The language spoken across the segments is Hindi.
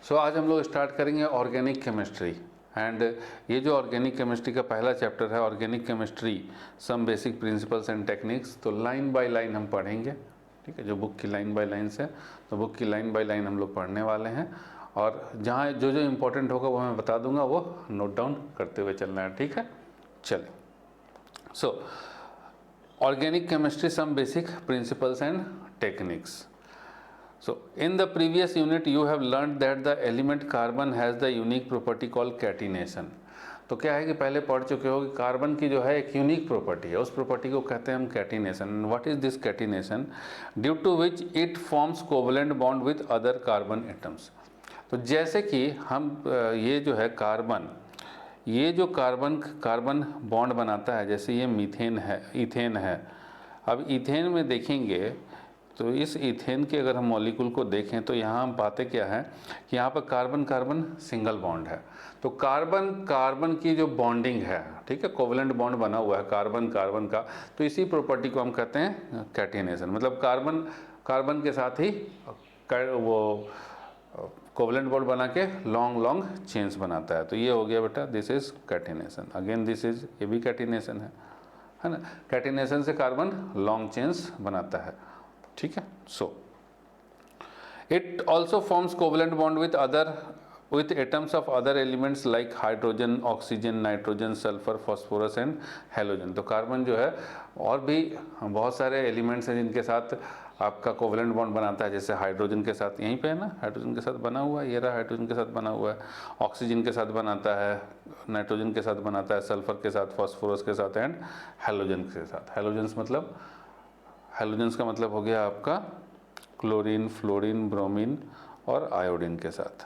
सो आज हम लोग स्टार्ट करेंगे ऑर्गेनिक केमिस्ट्री। एंड ये जो ऑर्गेनिक केमिस्ट्री का पहला चैप्टर है organic chemistry some basic principles and techniques, तो लाइन बाय लाइन हम पढ़ेंगे। ठीक है, जो बुक की लाइन बाय लाइन से, तो बुक की लाइन बाय लाइन हम लोग पढ़ने वाले हैं और जहाँ जो जो इम्पोर्टेंट होगा वो मैं बता दूंगा, वो नोट डाउन करते हुए चलना है। ठीक है, चलिए। So organic chemistry some basic principles and techniques. So in the previous unit you have learned that the element carbon has the unique property called catenation. तो क्या है कि पहले पढ़ चुके हो कि कार्बन की जो है एक यूनिक प्रॉपर्टी है, उस प्रॉपर्टी को कहते हैं हम catenation. What is this catenation? Due to which it forms covalent bond with other carbon atoms. तो जैसे कि हम ये जो है कार्बन, ये जो कार्बन बॉन्ड बनाता है, जैसे ये मीथेन है, इथेन है। अब इथेन में देखेंगे तो इस इथेन के अगर हम मॉलिक्यूल को देखें तो यहाँ हम पाते क्या है कि यहाँ पर कार्बन कार्बन सिंगल बॉन्ड है। तो कार्बन कार्बन की जो बॉन्डिंग है, ठीक है, कोवलेंट बॉन्ड बना हुआ है कार्बन कार्बन का, तो इसी प्रॉपर्टी को हम कहते हैं कैटिनेशन। मतलब कार्बन कार्बन के साथ ही वो कोवलेंट बॉन्ड बना के लॉन्ग लॉन्ग चेन्स बनाता है। तो ये हो गया बेटा, this is catenation. Again this is, ये भी कैटिनेशन है ना। कैटिनेशन से कार्बन लॉन्ग चेन्स बनाता है। ठीक है, so it also forms covalent bond with atoms of other elements like hydrogen, oxygen, nitrogen, sulphur, phosphorus and halogen. तो कार्बन जो है और भी बहुत सारे एलिमेंट्स हैं जिनके साथ आपका कोवलेंट बॉन्ड बनाता है। जैसे हाइड्रोजन के साथ, यहीं पे है ना, हाइड्रोजन के साथ बना हुआ है, ये रहा हाइड्रोजन के साथ बना हुआ है, ऑक्सीजन के साथ बनाता है, नाइट्रोजन के साथ बनाता है, सल्फर के साथ, फॉस्फोरस के साथ एंड हेलोजन के साथ। हेलोजेंस का मतलब हो गया आपका क्लोरीन, फ्लोरीन, ब्रोमीन और आयोडीन के साथ।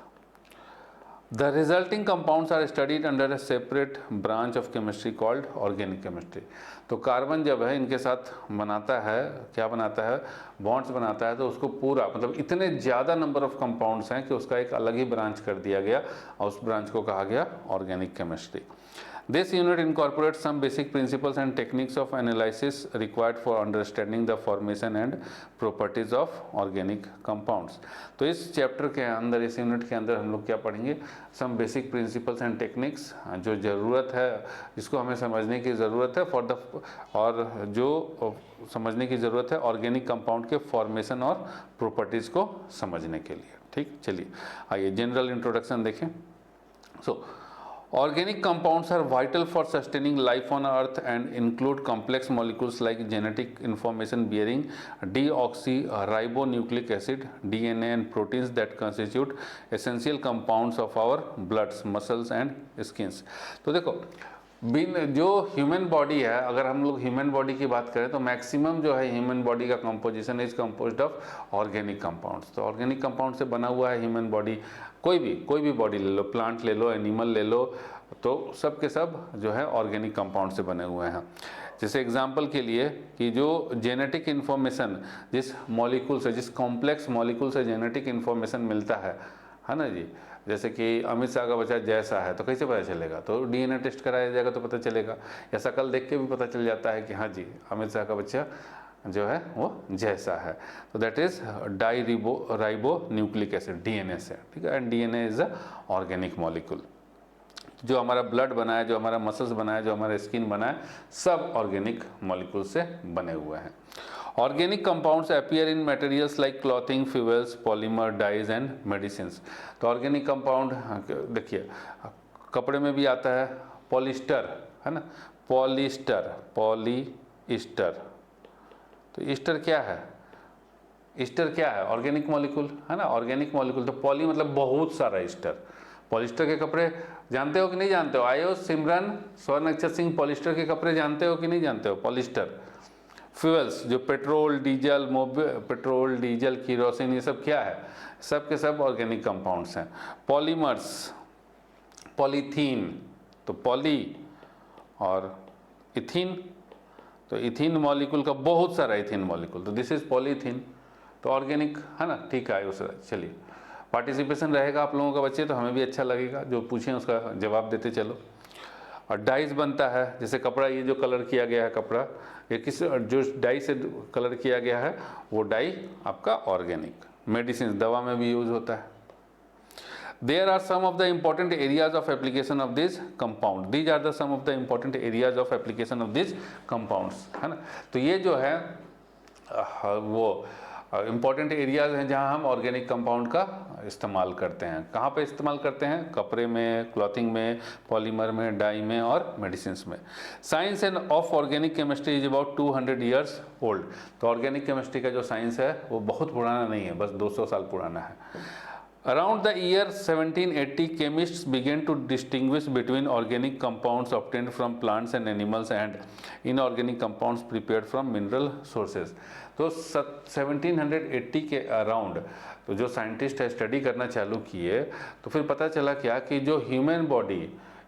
The resulting compounds are studied under a separate branch of chemistry called organic chemistry. तो कार्बन जब है इनके साथ बनाता है, क्या बनाता है, बॉन्ड्स बनाता है, तो उसको पूरा मतलब इतने ज़्यादा नंबर ऑफ कंपाउंड्स हैं कि उसका एक अलग ही ब्रांच कर दिया गया और उस ब्रांच को कहा गया organic chemistry. This unit incorporates some basic principles and techniques of analysis required for understanding the formation and properties of organic compounds. तो इस चैप्टर के अंदर, इस यूनिट के अंदर हम लोग क्या पढ़ेंगे? some basic principles and techniques, जो ज़रूरत है, जिसको हमें समझने की ज़रूरत है और जो समझने की ज़रूरत है ऑर्गेनिक कंपाउंड के फॉर्मेशन और प्रॉपर्टीज़ को समझने के लिए। ठीक, चलिए आइए जनरल इंट्रोडक्शन देखें। Organic compounds are vital for sustaining life on Earth and include complex molecules like genetic information bearing deoxyribonucleic acid, DNA and proteins that constitute essential compounds of our bloods, muscles and skins. तो देखो, जो ह्यूमन बॉडी है, अगर हम लोग ह्यूमन बॉडी की बात करें तो मैक्सिमम जो है ह्यूमन बॉडी का composition is composed of organic compounds. तो ऑर्गेनिक कंपाउंड से बना हुआ है ह्यूमन बॉडी। कोई भी बॉडी ले लो, प्लांट ले लो, एनिमल ले लो, तो सब के सब जो है ऑर्गेनिक कंपाउंड से बने हुए हैं। जैसे एग्जांपल के लिए कि जो जेनेटिक इन्फॉर्मेशन जिस मॉलिक्यूल से, जिस कॉम्प्लेक्स मॉलिक्यूल से जेनेटिक इन्फॉर्मेशन मिलता है ना जी, जैसे कि अमित शाह का बच्चा जैसा है, तो कैसे पता चलेगा? तो डीएनए टेस्ट कराया जाएगा तो पता चलेगा, या शक्ल देख के भी पता चल जाता है कि हाँ जी अमित शाह का बच्चा जो है वो जैसा है। तो that is ribo nucleic acid, DNA से। ठीक है, and DNA is a organic molecule. जो हमारा ब्लड बना है, जो हमारा मसल्स बना है, जो हमारा स्किन बना है, सब ऑर्गेनिक मॉलिक्यूल से बने हुए हैं। Organic compounds appear in materials like clothing, fuels, polymer, dyes and medicines. तो ऑर्गेनिक कंपाउंड देखिए कपड़े में भी आता है, पॉलिस्टर है ना, पॉलिस्टर, पॉलीस्टर। तो ईस्टर क्या है? ईस्टर क्या है? ऑर्गेनिक मॉलिक्यूल है ना, ऑर्गेनिक मॉलिक्यूल। तो पॉली मतलब बहुत सारा ईस्टर। पॉलिस्टर के कपड़े जानते हो कि नहीं जानते हो? आयो सिमरन, स्वर्ण अक्षर सिंह, पॉलिस्टर के कपड़े जानते हो कि नहीं जानते हो? पॉलिस्टर। फ्यूल्स जो पेट्रोल, डीजल, कीरोसिन, ये सब क्या है? सब के सब ऑर्गेनिक कंपाउंड्स हैं। पॉलीमर्स, पॉलीथीन, तो पॉली और इथीन, तो इथीन मॉलिक्यूल का बहुत सारा इथीन मॉलिक्यूल, तो दिस इज पॉलीथीन। तो ऑर्गेनिक है ना, ठीक है। उस चलिए पार्टिसिपेशन रहेगा आप लोगों का बच्चे, तो हमें भी अच्छा लगेगा, जो पूछें उसका जवाब देते चलो। और डाइज बनता है, जैसे कपड़ा, ये जो कलर किया गया है कपड़ा, ये किस जो डाई से कलर किया गया है वो डाई आपका ऑर्गेनिक। मेडिसिन, दवा में भी यूज होता है। There are some of the important areas of application of this compound. These are the some of the important areas of application of these compounds, है ना। तो ये जो है वो इम्पॉर्टेंट एरियाज हैं जहाँ हम ऑर्गेनिक कंपाउंड का इस्तेमाल करते हैं। कहाँ पे इस्तेमाल करते हैं? कपड़े में, क्लॉथिंग में, पॉलीमर में, डाई में और मेडिसिन में। Science end of organic chemistry is about 200 years old. तो ऑर्गेनिक केमिस्ट्री का जो साइंस है वो बहुत पुराना नहीं है, बस 200 साल पुराना है। Around the year 1780, chemists began to distinguish between organic compounds obtained from plants and animals and inorganic compounds prepared from mineral sources. तो 1780 के अराउंड तो जो साइंटिस्ट है स्टडी करना चालू किए, तो फिर पता चला क्या कि जो ह्यूमन बॉडी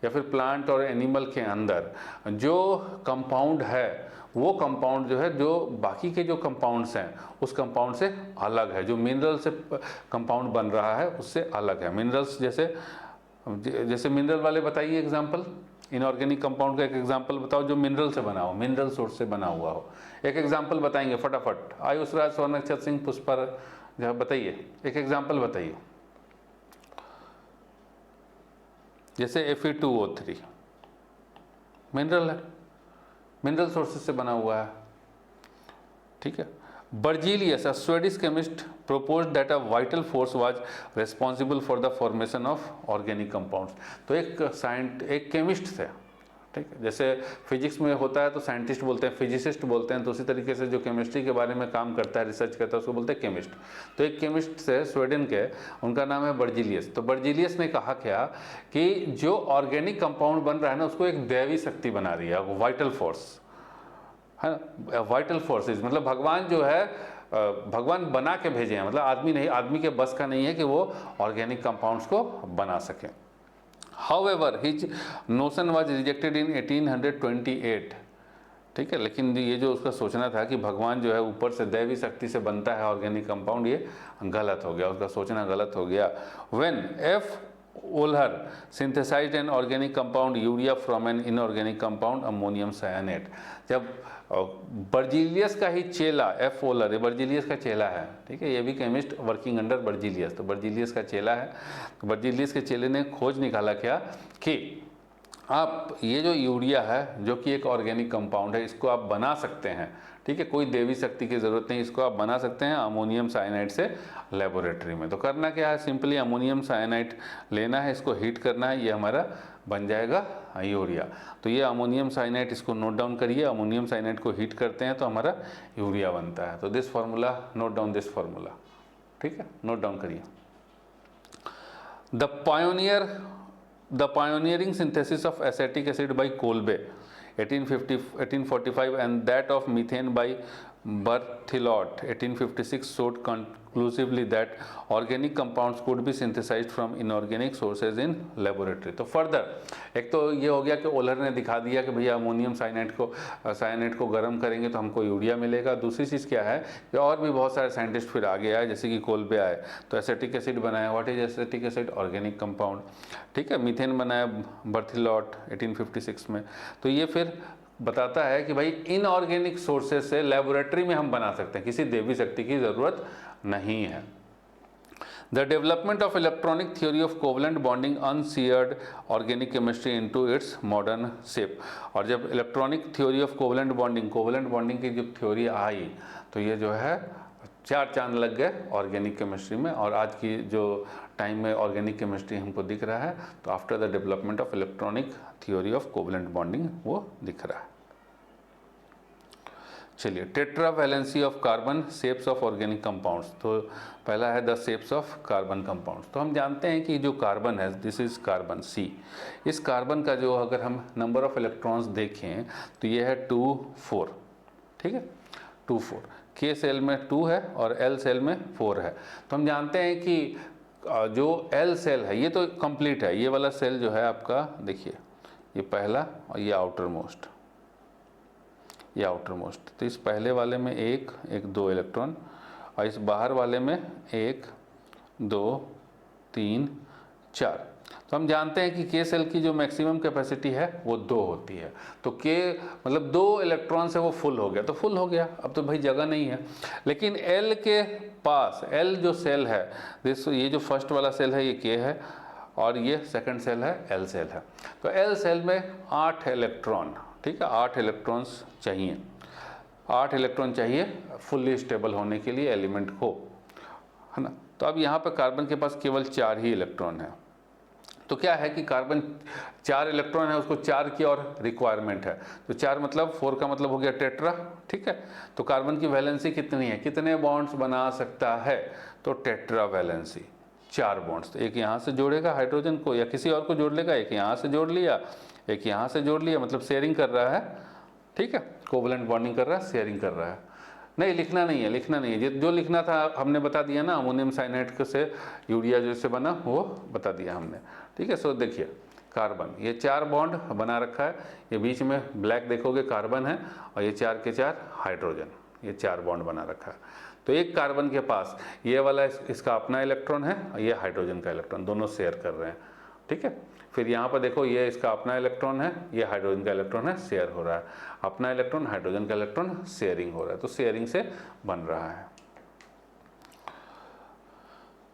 या फिर प्लांट और एनिमल के अंदर जो कंपाउंड है वो कंपाउंड जो है, जो बाकी के जो कंपाउंड्स हैं उस कंपाउंड से अलग है, जो मिनरल से कंपाउंड बन रहा है उससे अलग है। मिनरल्स जैसे मिनरल वाले बताइए एग्जांपल, इनऑर्गेनिक कंपाउंड का एक एग्जांपल बताओ जो मिनरल से बना हो, मिनरल सोर्स से बना हुआ हो। एक एग्जांपल बताएंगे फटाफट। आयुष राज, स्वर्णक्षत सिंह, पुष्पर, जब बताइए एक एग्जांपल बताइए। जैसे Fe2O3 मिनरल है, मिनरल सोर्सेज से बना हुआ है, ठीक है। Berzelius, a Swedish chemist, proposed that a vital force was responsible for the formation of organic compounds। तो एक केमिस्ट थे, ठीक है। जैसे फिजिक्स में होता है तो साइंटिस्ट बोलते हैं, फिजिसिस्ट बोलते हैं, तो उसी तरीके से जो केमिस्ट्री के बारे में काम करता है, रिसर्च करता है, उसको बोलते हैं केमिस्ट। तो एक केमिस्ट से स्वीडन के, उनका नाम है बर्जीलियस। तो बर्जीलियस ने कहा क्या कि जो ऑर्गेनिक कंपाउंड बन रहा है ना उसको एक दैवी शक्ति बना रही है, वाइटल फोर्स है ना। वाइटल फोर्सेज मतलब भगवान जो है, भगवान बना के भेजे हैं, मतलब आदमी नहीं, आदमी के बस का नहीं है कि वो ऑर्गेनिक कंपाउंड्स को बना सके। However, his notion was rejected in 1828, ठीक है। लेकिन ये जो उसका सोचना था कि भगवान जो है ऊपर से दैवी शक्ति से बनता है ऑर्गेनिक कंपाउंड, ये गलत हो गया, उसका सोचना गलत हो गया। When F. Wohler synthesized an organic compound urea from an inorganic compound ammonium cyanate। जब बर्जीलियस का ही चेला F. Wohler, ये बर्जीलियस का चेला है, ठीक है, ये भी केमिस्ट वर्किंग अंडर बर्जीलियस, तो बर्जीलियस का चेला है। तो बर्जीलियस के चेले ने खोज निकाला क्या कि आप ये जो यूरिया है जो कि एक ऑर्गेनिक कंपाउंड है, इसको आप बना सकते हैं, ठीक है, कोई देवी शक्ति की ज़रूरत नहीं, इसको आप बना सकते हैं अमोनियम साइनाइड से लेबोरेटरी में। तो करना क्या है, सिंपली अमोनियम साइनाइड लेना है, इसको हीट करना है, ये हमारा बन जाएगा यूरिया। तो ये अमोनियम साइनाइड, इसको नोट डाउन करिए, अमोनियम साइनाइड को हीट करते हैं तो हमारा यूरिया बनता है। तो this formula, note down this formula, ठीक है, नोट डाउन करिए। The pioneering synthesis of acetic acid by Kolbe 1845 and that of methane by Berthelot 1856 showed conclusively that organic compounds could be synthesized from inorganic sources in laboratory। तो फर्दर एक तो ये हो गया कि ओलर ने दिखा दिया कि भैया अमोनियम साइनाइड को गर्म करेंगे तो हमको यूरिया मिलेगा। दूसरी चीज़ क्या है कि और भी बहुत सारे साइंटिस्ट फिर आगे आए, जैसे कि कोल्बे आए तो एसेटिक एसिड बनाया। What is acetic acid? Organic compound, ठीक है। मीथेन बनाया बर्थिलॉट 1856 में। तो ये फिर बताता है कि भाई इनऑर्गेनिक सोर्सेज से लेबोरेटरी में हम बना सकते हैं, किसी देवी शक्ति की ज़रूरत नहीं है। The development of electronic theory of covalent bonding unseared organic chemistry into its modern shape। और जब electronic theory of covalent bonding की जब थ्योरी आई तो ये जो है चार चांद लग गए ऑर्गेनिक केमिस्ट्री में। और आज की जो टाइम में ऑर्गेनिक केमिस्ट्री हमको दिख रहा है तो after the development of electronic theory of covalent bonding वो दिख रहा है। चलिए, tetravalency of carbon, shapes of organic compounds. तो पहला है the shapes of carbon compounds. तो हम जानते हैं कि जो कार्बन है, दिस इज कार्बन C। इस कार्बन का जो अगर हम नंबर ऑफ इलेक्ट्रॉन्स देखें तो ये है 2 4, ठीक है, 2 4। K सेल में 2 है और L सेल में 4 है। तो हम जानते हैं कि जो L सेल है ये तो कंप्लीट है, ये वाला सेल जो है आपका देखिए ये पहला और ये आउटर मोस्ट, ये आउटर मोस्ट। तो इस पहले वाले में एक 2 इलेक्ट्रॉन और इस बाहर वाले में 1 2 3 4। तो हम जानते हैं कि के सेल की जो मैक्सिमम कैपेसिटी है वो 2 होती है। तो के मतलब 2 इलेक्ट्रॉन से वो फुल हो गया, तो फुल हो गया, अब तो भाई जगह नहीं है। लेकिन एल के पास, एल जो सेल है, ये जो फर्स्ट वाला सेल है ये के है, और ये सेकंड सेल है एल सेल है। तो एल सेल में 8 इलेक्ट्रॉन, ठीक है, 8 इलेक्ट्रॉन्स चाहिए, 8 इलेक्ट्रॉन चाहिए फुल्ली स्टेबल होने के लिए एलिमेंट को, है ना। तो अब यहाँ पर कार्बन के पास केवल 4 ही इलेक्ट्रॉन है। तो क्या है कि कार्बन 4 इलेक्ट्रॉन है, उसको 4 की और रिक्वायरमेंट है। तो 4 मतलब 4 का मतलब हो गया टेट्रा, ठीक है। तो कार्बन की वैलेंसी कितनी है, कितने बॉन्ड्स बना सकता है, तो टेट्रा वैलेंसी 4 बॉन्ड्स। एक यहाँ से जोड़ेगा हाइड्रोजन को या किसी और को जोड़ लेगा, एक यहाँ से जोड़ लिया, एक यहाँ से जोड़ लिया, मतलब शेयरिंग कर रहा है, ठीक है, कोवलेंट बॉन्डिंग कर रहा है, शेयरिंग कर रहा है। नहीं, लिखना नहीं है, लिखना नहीं है, जो लिखना था हमने बता दिया ना, अमोनियम साइनाइड से यूरिया जैसे बना वो बता दिया हमने, ठीक है। सो देखिए कार्बन, ये 4 बॉन्ड बना रखा है, ये बीच में ब्लैक देखोगे कार्बन है, और ये 4 के 4 हाइड्रोजन, ये 4 बॉन्ड बना रखा है। तो एक कार्बन के पास ये वाला इसका अपना इलेक्ट्रॉन है, और ये हाइड्रोजन का इलेक्ट्रॉन, दोनों शेयर कर रहे हैं, ठीक है। फिर यहाँ पर देखो ये इसका अपना इलेक्ट्रॉन है, ये हाइड्रोजन का इलेक्ट्रॉन है, शेयर हो रहा है, अपना इलेक्ट्रॉन हाइड्रोजन का इलेक्ट्रॉन शेयरिंग हो रहा है, तो शेयरिंग से बन रहा है।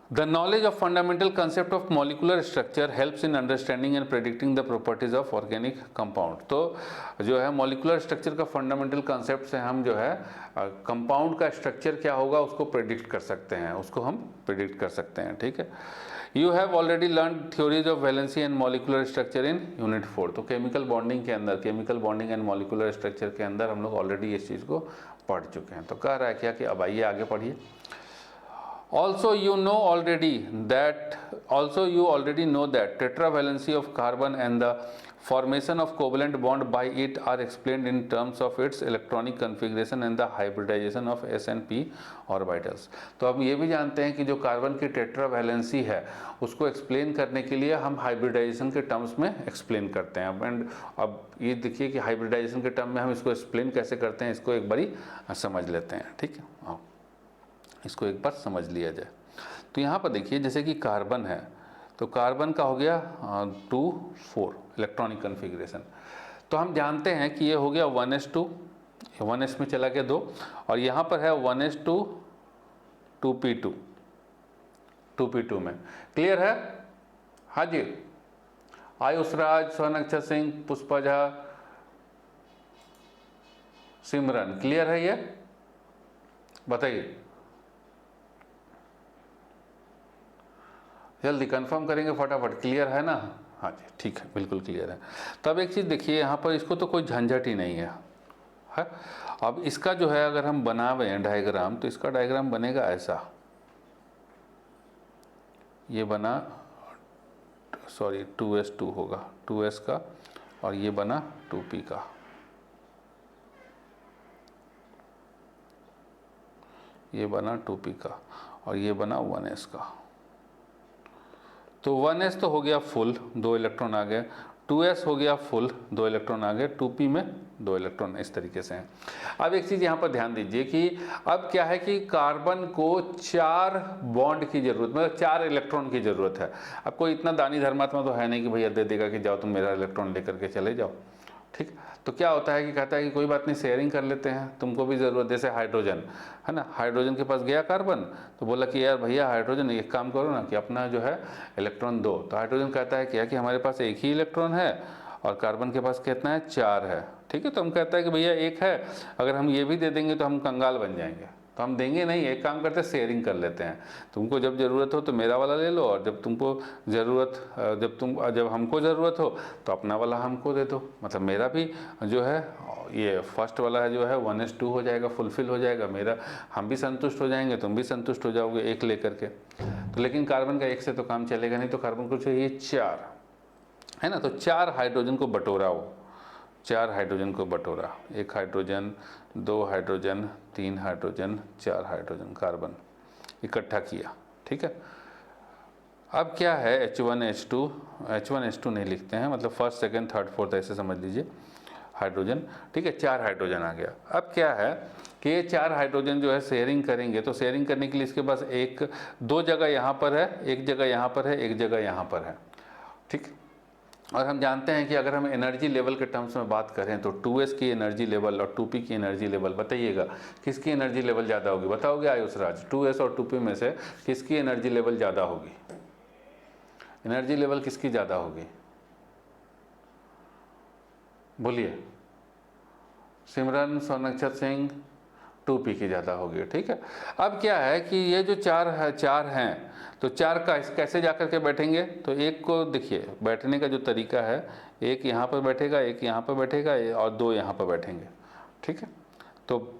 The knowledge of fundamental concept of molecular structure helps in understanding and predicting the properties of organic compound। तो जो है molecular structure का fundamental concept से हम जो है compound का structure क्या होगा उसको predict कर सकते हैं, उसको हम predict कर सकते हैं, ठीक है। You have already learned theories of valency and molecular structure in unit 4। तो chemical bonding के अंदर, chemical bonding and molecular structure के अंदर हम लोग already इस चीज़ को पढ़ चुके हैं। तो कह रहा है क्या कि अब आइए आगे पढ़िए। Also you already know that tetravalency of carbon and the formation of covalent bond by it are explained in terms of its electronic configuration and the hybridization of s and p orbitals। तो अब ये भी जानते हैं कि जो कार्बन की टेट्रावैलेंसी है उसको एक्सप्लेन करने के लिए हम हाइब्रिडाइजेशन के टर्म्स में एक्सप्लेन करते हैं। एंड अब ये देखिए कि हाइब्रिडाइजेशन के टर्म में हम इसको एक्सप्लेन कैसे करते हैं, इसको एक बारी समझ लेते हैं, ठीक है, इसको एक बार समझ लिया जाए। तो यहाँ पर देखिए जैसे कि कार्बन है, तो कार्बन का हो गया 2,4 इलेक्ट्रॉनिक कन्फिग्रेशन। तो हम जानते हैं कि ये हो गया 1s2, 1s में चला गया 2, और यहाँ पर है 1s2 2p2, 2p2 में। क्लियर है? हाँ जी, आयुषराज, सोनक्षर सिंह, पुष्पा झा, सिमरन, क्लियर है? ये बताइए, जल्दी कंफर्म करेंगे फटाफट। क्लियर है ना? हाँ जी, ठीक है, बिल्कुल क्लियर है। तब एक चीज़ देखिए यहाँ पर, इसको तो कोई झंझट ही नहीं है। अब इसका जो है अगर हम बनावें डायग्राम, तो इसका डायग्राम बनेगा ऐसा, ये बना, सॉरी 2s2 होगा, 2s का, और ये बना 2p का, ये बना 2p का, और ये बना 1s का। तो 1s तो हो गया फुल, 2 इलेक्ट्रॉन आ गए, 2s हो गया फुल, 2 इलेक्ट्रॉन आ गए, 2p में 2 इलेक्ट्रॉन, इस तरीके से हैं। अब एक चीज़ यहाँ पर ध्यान दीजिए कि अब क्या है कि कार्बन को 4 बॉन्ड की जरूरत, मतलब 4 इलेक्ट्रॉन की ज़रूरत है। अब कोई इतना दानी धर्मात्मा तो है नहीं कि भैया दे देगा कि जाओ तुम मेरा इलेक्ट्रॉन लेकर के चले जाओ, ठीक। तो क्या होता है कि कहता है कि कोई बात नहीं, शेयरिंग कर लेते हैं, तुमको भी ज़रूरत, जैसे हाइड्रोजन है ना, हाइड्रोजन के पास गया कार्बन, तो बोला कि यार भैया हाइड्रोजन एक काम करो ना कि अपना जो है इलेक्ट्रॉन दो। तो हाइड्रोजन कहता है क्या कि हमारे पास एक ही इलेक्ट्रॉन है और कार्बन के पास कितना है, 4 है, ठीक है। तो हम कहता है कि भैया एक है, अगर हम ये भी दे देंगे तो हम कंगाल बन जाएंगे, तो हम देंगे नहीं, एक काम करते हैं शेयरिंग कर लेते हैं। तुमको जब ज़रूरत हो तो मेरा वाला ले लो, और जब तुमको ज़रूरत, जब हमको ज़रूरत हो तो अपना वाला हमको दे दो। मतलब मेरा भी जो है ये फर्स्ट वाला है जो है 1s2 हो जाएगा, फुलफिल हो जाएगा मेरा, हम भी संतुष्ट हो जाएंगे, तुम भी संतुष्ट हो जाओगे एक लेकर के। तो लेकिन कार्बन का एक से तो काम चलेगा नहीं, तो कार्बन को चाहिए 4, है ना। तो 4 हाइड्रोजन को बटोरा, वो 4 हाइड्रोजन को बटोरा, 1 hydrogen, 2 hydrogen, 3 hydrogen, 4 hydrogen, carbon इकट्ठा किया, ठीक है। अब क्या है H1H2, H1H2 नहीं लिखते हैं, मतलब फर्स्ट सेकंड थर्ड फोर्थ ऐसे समझ लीजिए हाइड्रोजन, ठीक है। 4 हाइड्रोजन आ गया। अब क्या है कि ये 4 हाइड्रोजन जो है शेयरिंग करेंगे, तो शेयरिंग करने के लिए इसके पास 2 जगह यहाँ पर है, एक जगह यहाँ पर है, एक जगह यहाँ पर है, ठीक। और हम जानते हैं कि अगर हम एनर्जी लेवल के टर्म्स में बात करें तो 2s की एनर्जी लेवल और 2p की एनर्जी लेवल, बताइएगा किसकी एनर्जी लेवल ज़्यादा होगी, बताओगे आयुष राज? 2s और 2p में से किसकी एनर्जी लेवल ज़्यादा होगी? एनर्जी लेवल किसकी ज़्यादा होगी, बोलिए? सिमरन, सोनक्षत सिंह, 2p की ज़्यादा होगी, ठीक है। अब क्या है कि ये जो चार हैं, तो चार का कैसे जा कर के बैठेंगे? तो एक को देखिए बैठने का जो तरीका है, एक यहाँ पर बैठेगा, एक यहाँ पर बैठेगा और दो यहाँ पर बैठेंगे, ठीक है। तो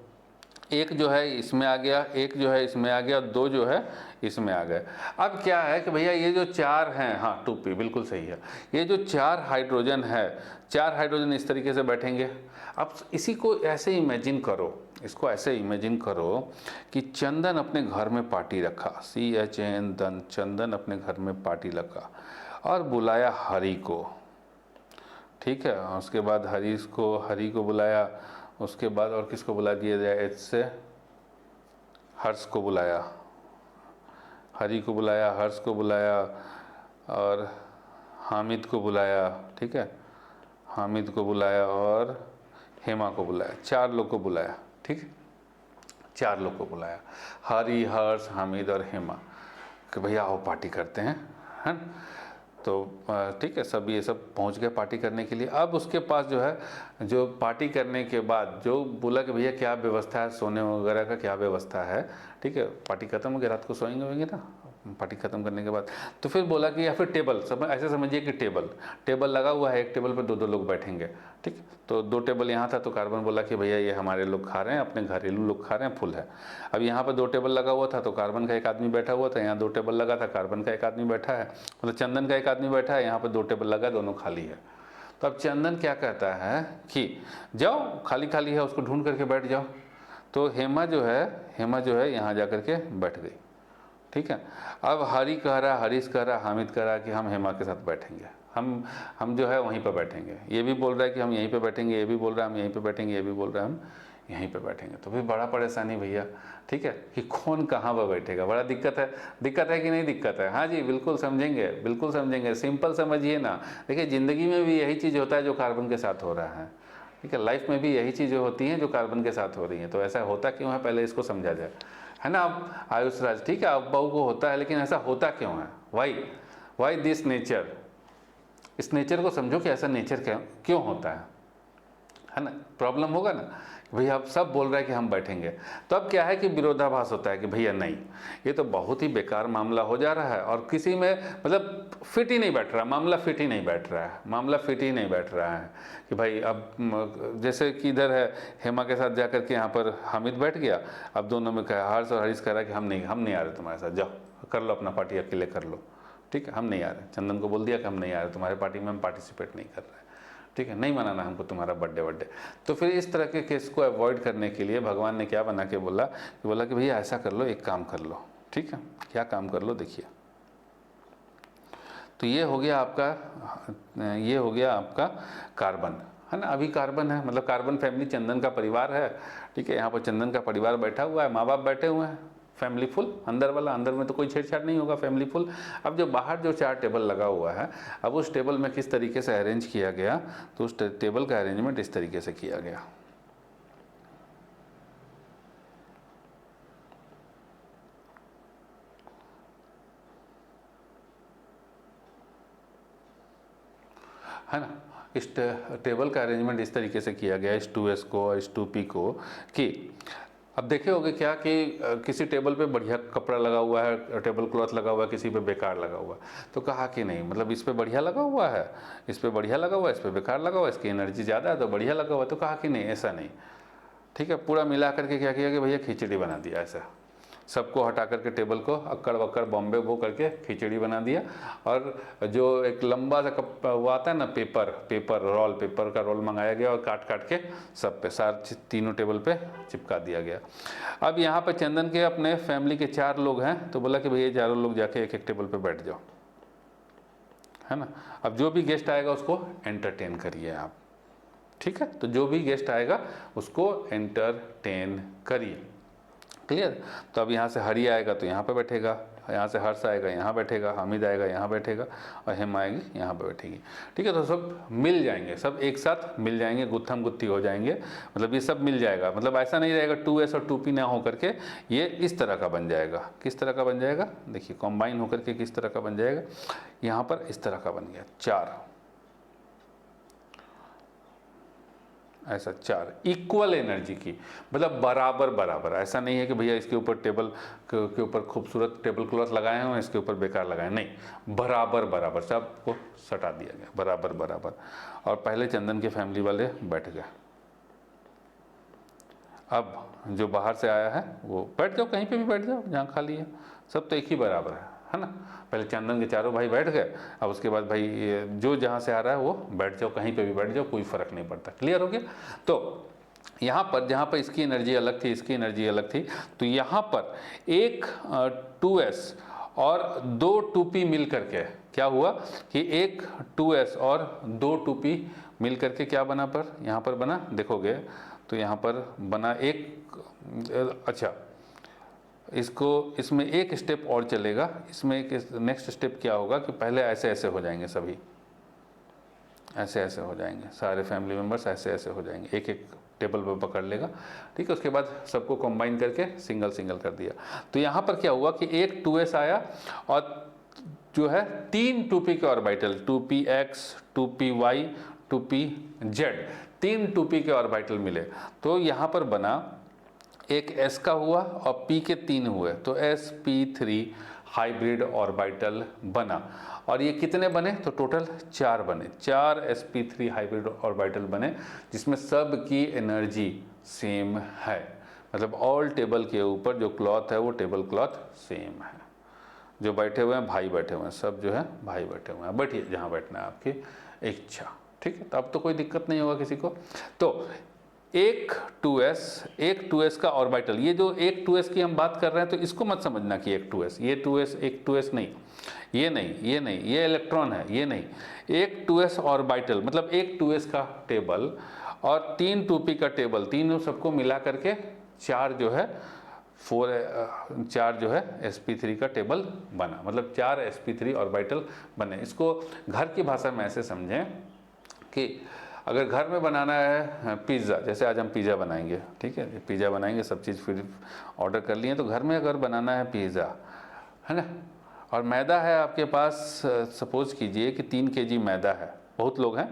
एक जो है इसमें आ गया, एक जो है इसमें आ गया, दो जो है इसमें आ गए। अब क्या है कि भैया ये जो चार हैं, हाँ 2p बिल्कुल सही है, ये जो चार हाइड्रोजन है, चार हाइड्रोजन इस तरीके से बैठेंगे। अब इसी को ऐसे इमेजिन करो, इसको ऐसे इमेजिन करो कि चंदन अपने घर में पार्टी रखा, CHN चंदन अपने घर में पार्टी रखा और बुलाया हरि को, ठीक है। उसके बाद हरि को बुलाया, उसके बाद और किसको बुला दिया जाए? एच से हर्ष को बुलाया, हरि को बुलाया, हर्ष को बुलाया और हामिद को बुलाया, ठीक है, हामिद को बुलाया और हेमा को बुलाया, चार लोग को बुलाया, ठीक है, चार लोग को बुलाया, हरि, हर्ष, हामिद और हेमा, कि भैया आओ पार्टी करते हैं, है ना। तो ठीक है, सब ये सब पहुंच गए पार्टी करने के लिए। अब उसके पास जो है, जो पार्टी करने के बाद जो बोला कि भैया क्या व्यवस्था है, सोने वगैरह का क्या व्यवस्था है, ठीक है, पार्टी खत्म हो गई, रात को सोएंगे ना पार्टी खत्म करने के बाद। तो फिर बोला कि या फिर टेबल, सब ऐसे समझिए कि टेबल लगा हुआ है, एक टेबल पर दो दो लोग बैठेंगे, ठीक। तो दो टेबल यहाँ था, तो कार्बन बोला कि भैया ये हमारे लोग खा रहे हैं, अपने घरेलू लोग खा रहे हैं, फुल है। अब यहाँ पर दो टेबल लगा हुआ था, तो कार्बन का एक आदमी बैठा हुआ था, यहाँ दो टेबल लगा था, कार्बन का एक आदमी बैठा है, मतलब चंदन का एक आदमी बैठा है, यहाँ पर दो टेबल लगा, दोनों खाली है। तो अब चंदन क्या कहता है कि जाओ, खाली खाली है, उसको ढूंढ करके बैठ जाओ। तो हेमा जो है यहाँ जा करके बैठ गई, ठीक है। अब हरि कह रहा, हरीश कह रहा, हामिद कह रहा कि हम हेमा के साथ बैठेंगे, हम जो है वहीं पर बैठेंगे। ये भी बोल रहा है कि हम यहीं पे बैठेंगे, ये भी बोल रहा है हम यहीं पे बैठेंगे, ये भी बोल रहा है हम यहीं पे बैठेंगे। तो फिर बड़ा परेशानी भैया, ठीक है, कि कौन कहाँ पर बैठेगा, बड़ा दिक्कत है कि नहीं दिक्कत है? हाँ जी, बिल्कुल समझेंगे, सिंपल समझिए ना। देखिए ज़िंदगी में भी यही चीज़ होता है जो कार्बन के साथ हो रहा है, ठीक है, लाइफ में भी यही चीज़ें होती हैं जो कार्बन के साथ हो रही हैं। तो ऐसा होता क्यों है, पहले इसको समझा जाए, है ना। अब आयुष राज, ठीक है, अब बहू को होता है, लेकिन ऐसा होता क्यों है? वाई दिस नेचर, इस नेचर को समझो कि ऐसा नेचर क्यों होता है ना। प्रॉब्लम होगा ना, भैया अब सब बोल रहे हैं कि हम बैठेंगे, तो अब क्या है कि विरोधाभास होता है कि भैया नहीं, ये तो बहुत ही बेकार मामला हो जा रहा है और किसी में मतलब फिट ही नहीं बैठ रहा, मामला फिट ही नहीं बैठ रहा है कि भाई अब जैसे कि इधर है हेमा के साथ जाकर के यहाँ पर हामिद बैठ गया, अब दोनों में कहा, हर्ष और हरीश कह रहा है कि हम नहीं आ रहे तुम्हारे साथ, जाओ कर लो अपना पार्टी, अकेले कर लो, ठीक है, हम नहीं आ रहे। चंदन को बोल दिया कि हम नहीं आ रहे तुम्हारे पार्टी में, हम पार्टिसिपेट नहीं कर रहे, ठीक है, नहीं मनाना हमको तुम्हारा बर्थडे। तो फिर इस तरह के केस को अवॉइड करने के लिए भगवान ने क्या बना के बोला कि भैया ऐसा कर लो, एक काम कर लो, ठीक है, क्या काम कर लो, देखिए। तो ये हो गया आपका कार्बन, है ना। अभी कार्बन है, मतलब कार्बन फैमिली चंदन का परिवार है, ठीक है, यहाँ पर चंदन का परिवार बैठा हुआ है, माँ बाप बैठे हुए हैं, फैमिली फुल, अंदर में तो कोई छेड़छाड़ नहीं होगा, फैमिली फुल। अब जो बाहर जो चार टेबल लगा हुआ है, अब उस टेबल में किस तरीके से अरेंज किया गया, तो उस टेबल का अरेंजमेंट इस तरीके से किया गया। है ना, इस टेबल का अरेंजमेंट इस तरीके से किया गया, इस 2s को और इस 2p को, कि अब देखे होगे क्या कि किसी टेबल पे बढ़िया कपड़ा लगा हुआ है, टेबल क्लॉथ लगा हुआ है, किसी पे बेकार लगा हुआ है, तो कहा कि नहीं, मतलब इस पे बढ़िया लगा हुआ है, इस पे बढ़िया लगा हुआ है, इस पे बेकार लगा हुआ है, इसकी एनर्जी ज़्यादा है तो बढ़िया लगा हुआ है, तो कहा कि नहीं, ऐसा नहीं, ठीक है। पूरा मिला करके क्या किया कि भैया खिचड़ी बना दिया, ऐसा सबको हटा करके टेबल को अक्कड़ बक्कड़ बॉम्बे वो करके खिचड़ी बना दिया। और जो एक लंबा सा कप वो आता है ना, पेपर का रोल मंगाया गया और काट के सब पे सारे तीनों टेबल पे चिपका दिया गया। अब यहाँ पे चंदन के अपने फैमिली के 4 लोग हैं, तो बोला कि भैया 4 लोग जाके एक टेबल पे बैठ जाओ, है ना। अब जो भी गेस्ट आएगा उसको एंटरटेन करिए आप, ठीक है, तो जो भी गेस्ट आएगा उसको एंटरटेन करिए, क्लियर। तो अब यहाँ से हरि आएगा तो यहाँ पे बैठेगा, यहाँ से हर्ष आएगा यहाँ बैठेगा, हामिद आएगा यहाँ बैठेगा और हेम आएगी यहाँ पे बैठेगी। ठीक है, तो सब मिल जाएंगे, सब एक साथ मिल जाएंगे, गुत्थम गुत्थी हो जाएंगे, मतलब ये सब मिल जाएगा। मतलब ऐसा नहीं रहेगा 2s और 2p ना हो करके, ये इस तरह का बन जाएगा। किस तरह का बन जाएगा, देखिए कॉम्बाइन होकर के किस तरह का बन जाएगा, यहाँ पर इस तरह का बन गया 4, ऐसा 4 इक्वल एनर्जी की, मतलब बराबर बराबर। ऐसा नहीं है कि भैया इसके ऊपर टेबल के ऊपर खूबसूरत टेबल क्लॉथ लगाए हैं, इसके ऊपर बेकार लगाए, नहीं, बराबर बराबर सबको सटा दिया गया, बराबर बराबर। और पहले चंदन के फैमिली वाले बैठ गए, अब जो बाहर से आया है वो बैठ जाओ, कहीं पे भी बैठ जाओ जहाँ खाली है, सब तो एक ही बराबर है ना। पहले चंदन के चारों भाई बैठ गए, अब उसके बाद भाई जो जहाँ से आ रहा है वो बैठ जाओ, कहीं पे भी बैठ जाओ, कोई फर्क नहीं पड़ता। क्लियर हो गया। तो यहाँ पर जहाँ पर इसकी एनर्जी अलग थी, इसकी एनर्जी अलग थी, तो यहाँ पर एक 2s और 2 2p मिल करके क्या हुआ कि एक 2s और 2 2p मिल करके क्या बना, पर यहाँ पर बना, देखोगे तो यहाँ पर बना एक, अच्छा इसको, इसमें एक स्टेप और चलेगा, इसमें एक नेक्स्ट स्टेप क्या होगा कि पहले ऐसे ऐसे हो जाएंगे, सभी ऐसे ऐसे हो जाएंगे, सारे फैमिली मेम्बर्स ऐसे ऐसे हो जाएंगे, एक एक टेबल पर पकड़ लेगा। ठीक है, उसके बाद सबको कंबाइन करके सिंगल सिंगल कर दिया। तो यहाँ पर क्या हुआ कि एक 2s आया और जो है 3 2p के orbital, 2px 2py 2pz, 3 2p के ऑर्बिटल मिले। तो यहाँ पर बना एक s का हुआ और p के 3 हुए, तो sp3 हाइब्रिड ऑर्बिटल बना। और ये कितने बने, तो टोटल 4 बने, 4 sp3 हाइब्रिड ऑर्बिटल बने, जिसमें सब की एनर्जी सेम है। मतलब ऑल टेबल के ऊपर जो क्लॉथ है वो टेबल क्लॉथ सेम है। जो बैठे हुए हैं भाई बैठे हुए हैं, सब जो है भाई बैठे हुए हैं, बैठिए जहाँ बैठना है आपकी इच्छा। ठीक है, तो अब तो कोई दिक्कत नहीं होगा किसी को। तो एक 2s का ऑर्बिटल, ये जो एक 2s की हम बात कर रहे हैं, तो इसको मत समझना कि एक 2s, ये 2s एक 2s नहीं, ये नहीं, ये नहीं, ये इलेक्ट्रॉन है, ये नहीं। एक 2s ऑर्बिटल मतलब एक 2s का टेबल और 3 2p का टेबल, तीनों सबको मिला करके 4 जो है 4 जो है sp3 का टेबल बना, मतलब 4 sp3 ऑर्बिटल बने। इसको घर की भाषा में ऐसे समझें कि अगर घर में बनाना है पिज़्ज़ा, जैसे आज हम पिज़्ज़ा बनाएंगे, ठीक है, पिज़्ज़ा बनाएंगे, सब चीज़ फिर ऑर्डर कर लिए, तो घर में अगर बनाना है पिज़्ज़ा, है ना, और मैदा है आपके पास, सपोज कीजिए कि 3 kg मैदा है, बहुत लोग हैं,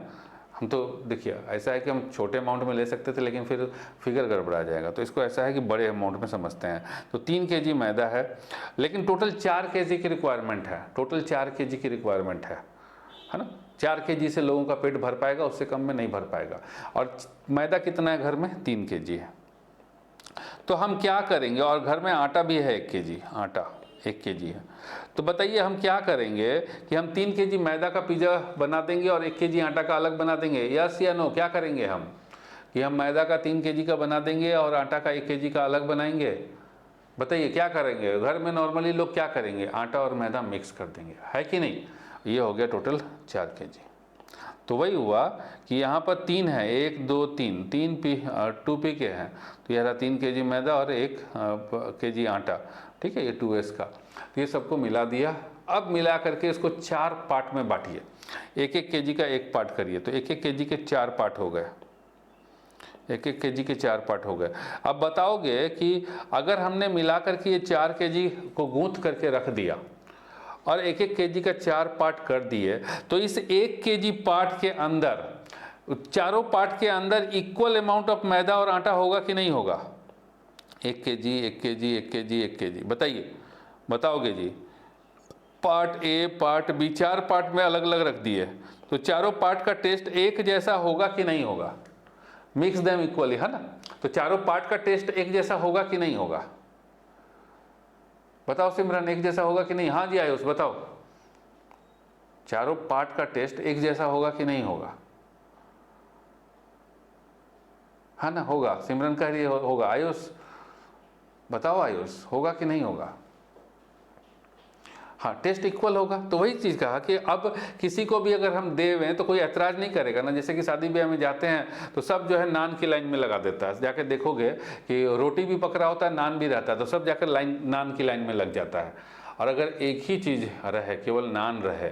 हम तो देखिए ऐसा है कि हम छोटे अमाउंट में ले सकते थे, लेकिन फिर फिगर गड़बड़ा जाएगा, तो इसको ऐसा है कि बड़े अमाउंट में समझते हैं। तो 3 kg मैदा है, लेकिन टोटल 4 kg की रिक्वायरमेंट है, टोटल 4 kg की रिक्वायरमेंट है ना। 4 kg से लोगों का पेट भर पाएगा, उससे कम में नहीं भर पाएगा। और मैदा कितना है घर में, 3 kg है। तो हम क्या करेंगे, और घर में आटा भी है 1 kg, आटा 1 kg है। तो बताइए हम क्या करेंगे कि हम 3 kg मैदा का पिज़्ज़ा बना देंगे और 1 kg आटा का अलग बना देंगे, यस या नो? क्या करेंगे हम कि हम मैदा का 3 kg का बना देंगे और आटा का 1 kg का अलग बनाएंगे? बताइए क्या करेंगे? घर में नॉर्मली लोग क्या करेंगे, आटा और मैदा मिक्स कर देंगे, है कि नहीं? ये हो गया टोटल 4 kg। तो वही हुआ कि यहाँ पर 3 है, 1 2 3, 2p के हैं, तो यह रहा 3 kg मैदा और 1 kg आटा, ठीक है, ये 2s का। तो ये सबको मिला दिया। अब मिला करके इसको 4 पार्ट में बांटिए, 1 kg का 1 पार्ट करिए, तो 1 kg के 4 पार्ट हो गए, 1 kg के 4 पार्ट हो गए। अब बताओगे कि अगर हमने मिला करके ये 4 kg को गूंथ करके रख दिया और 1 kg का 4 पार्ट कर दिए, तो इस 1 kg पार्ट के अंदर, चारों पार्ट के अंदर इक्वल अमाउंट ऑफ मैदा और आटा होगा कि नहीं होगा? 1 kg 1 kg 1 kg 1 kg, बताइए, बताओगे जी? Part A, part B, 4 part में अलग अलग रख दिए, तो चारों पार्ट का टेस्ट एक जैसा होगा कि नहीं होगा? मिक्स देम इक्वली, है ना। तो चारों पार्ट का टेस्ट एक जैसा होगा कि नहीं होगा? बताओ सिमरन, एक जैसा होगा कि नहीं? हाँ जी आयुष बताओ, चारों पार्ट का टेस्ट एक जैसा होगा कि नहीं होगा? हाँ ना, होगा। सिमरन कह रही है होगा। आयुष बताओ, आयुष होगा कि नहीं होगा? हाँ, टेस्ट इक्वल होगा। तो वही चीज़ कहा कि अब किसी को भी अगर हम देवें तो कोई ऐतराज़ नहीं करेगा ना। जैसे कि शादी ब्याह में जाते हैं तो सब जो है नान की लाइन में लगा देता है, जाके देखोगे कि रोटी भी पक रहा होता है, नान भी रहता है, तो सब जाकर लाइन, नान की लाइन में लग जाता है। और अगर एक ही चीज़ रहे, केवल नान रहे,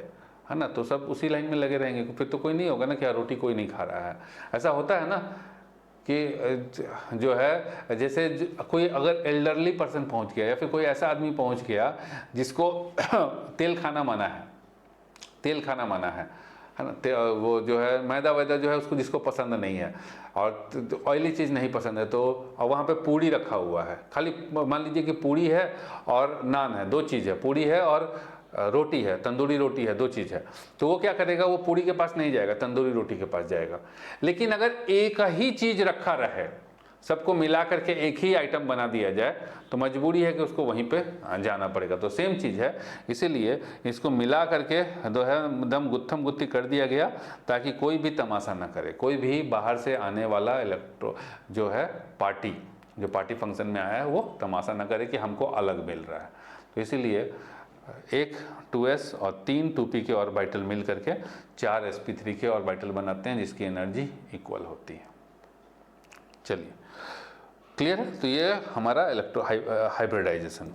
है ना, तो सब उसी लाइन में लगे रहेंगे, फिर तो कोई नहीं होगा ना, क्या रोटी कोई नहीं खा रहा है। ऐसा होता है ना कि जो है जैसे कोई अगर एल्डरली पर्सन पहुंच गया या फिर कोई ऐसा आदमी पहुंच गया जिसको तेल खाना मना है, तेल खाना मना है ना, वो जो है मैदा वैदा जो है उसको जिसको पसंद नहीं है और ऑयली चीज़ नहीं पसंद है, तो वहाँ पे पूड़ी रखा हुआ है, खाली मान लीजिए कि पूड़ी है और नान है, दो चीज़ है, पूड़ी है और रोटी है, तंदूरी रोटी है, दो चीज़ है, तो वो क्या करेगा, वो पूड़ी के पास नहीं जाएगा, तंदूरी रोटी के पास जाएगा। लेकिन अगर एक ही चीज़ रखा रहे, सबको मिला करके एक ही आइटम बना दिया जाए, तो मजबूरी है कि उसको वहीं पे जाना पड़ेगा। तो सेम चीज़ है, इसीलिए इसको मिला करके जो है एकदम गुत्थम गुत्ती कर दिया गया, ताकि कोई भी तमाशा ना करे, कोई भी बाहर से आने वाला जो है पार्टी, जो पार्टी फंक्शन में आया है, वो तमाशा ना करे कि हमको अलग मिल रहा है। तो इसीलिए एक 2s और 3 2p के ऑर्बिटल मिल करके 4 sp3 के ऑर्बिटल बनाते हैं, जिसकी एनर्जी इक्वल होती है। चलिए, क्लियर है? तो ये हमारा electro hybridisation.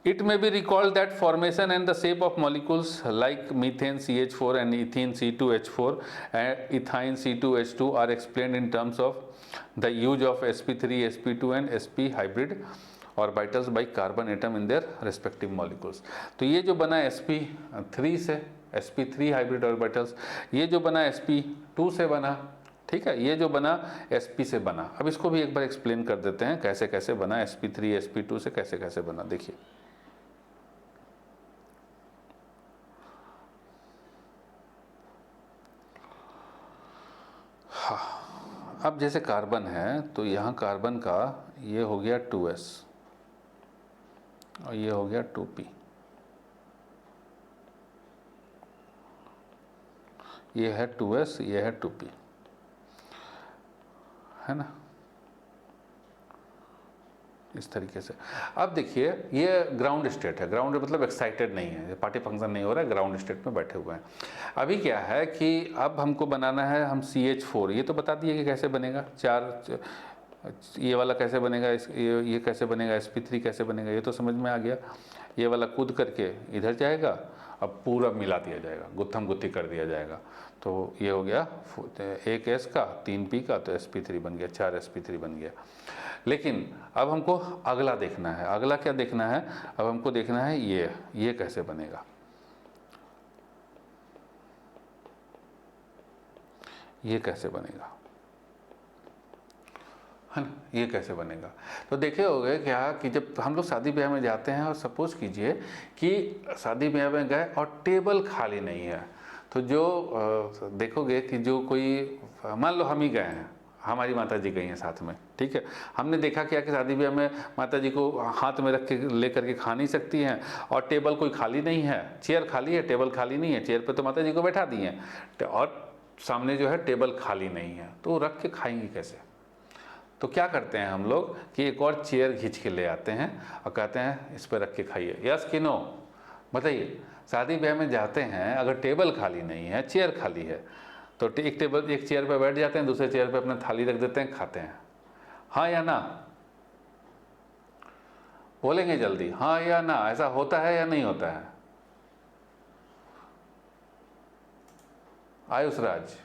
It may be recalled that formation and the shape of molecules like methane CH4 and ethene C2H4 and ethine C2H2 are explained in terms of the use of sp3, sp2 and sp hybrid orbitals by carbon atom in their respective molecules। तो ये जो बना sp3 से, sp3 hybrid orbitals, ये जो बना sp2 से बना, ठीक है, ये जो बना sp से बना। अब इसको भी एक बार एक्सप्लेन कर देते हैं कैसे कैसे बना sp3 sp2 से, कैसे कैसे बना, देखिए। हाँ, अब जैसे कार्बन है तो यहाँ कार्बन का ये हो गया 2s और ये हो गया 2p, ये है 2s, ये है 2p, है ना, इस तरीके से। अब देखिए, ये ग्राउंड स्टेट है, ग्राउंड मतलब एक्साइटेड नहीं है, पार्टी फंक्शन नहीं हो रहा है, ग्राउंड स्टेट में बैठे हुए हैं। अभी क्या है कि अब हमको बनाना है हम CH4, ये तो बता दिए कि कैसे बनेगा, ये वाला कैसे बनेगा, ये कैसे बनेगा, sp3 कैसे बनेगा, ये तो समझ में आ गया। ये वाला कूद करके इधर जाएगा, अब पूरा मिला दिया जाएगा, गुत्थम गुत्ती कर दिया जाएगा, तो ये हो गया 1 s का 3 p का, तो sp3 बन गया, 4 sp3 बन गया। लेकिन अब हमको अगला देखना है, अगला क्या देखना है, अब हमको देखना है ये कैसे बनेगा, ये कैसे बनेगा, है ना, ये कैसे बनेगा। तो देखे होंगे क्या कि जब हम लोग शादी ब्याह में जाते हैं और सपोज कीजिए कि शादी ब्याह में गए और टेबल खाली नहीं है, तो जो देखोगे कि जो कोई, मान लो हम ही गए हैं, हमारी माता जी गई हैं साथ में, ठीक है, हमने देखा क्या कि शादी ब्याह में माता जी को हाथ में रख के ले करके खा नहीं सकती हैं, और टेबल कोई खाली नहीं है, चेयर खाली है, टेबल खाली नहीं है, चेयर पे तो माता जी को बैठा दी हैं और सामने जो है टेबल खाली नहीं है, तो रख के खाएंगी कैसे। तो क्या करते हैं हम लोग कि एक और चेयर खींच के ले आते हैं और कहते हैं इस पर रख के खाइए, यस कि नो, बताइए। शादी ब्याह में जाते हैं, अगर टेबल खाली नहीं है, चेयर खाली है, तो एक चेयर पर बैठ जाते हैं, दूसरे चेयर पर अपना थाली रख देते हैं, खाते हैं, हाँ या ना, बोलेंगे जल्दी, हाँ या ना, ऐसा होता है या नहीं होता है? आयुष राज,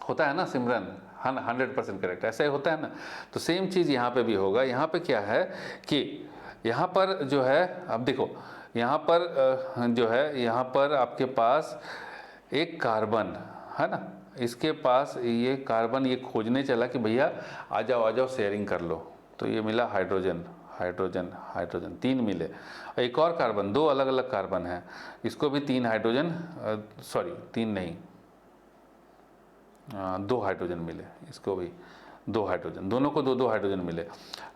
होता है ना, सिमरन, हाँ, 100% करेक्ट, ऐसा ही होता है ना। तो सेम चीज़ यहाँ पे भी होगा। यहाँ पे क्या है कि यहाँ पर जो है, अब देखो यहाँ पर जो है, यहाँ पर आपके पास एक कार्बन है ना, इसके पास ये कार्बन ये खोजने चला कि भैया आ जाओ शेयरिंग कर लो, तो ये मिला हाइड्रोजन हाइड्रोजन हाइड्रोजन, 3 मिले। एक और कार्बन, 2 अलग अलग कार्बन है, इसको भी 3 हाइड्रोजन, सॉरी 3 नहीं, 2 हाइड्रोजन मिले, इसको भी 2 हाइड्रोजन, दोनों को 2 हाइड्रोजन मिले,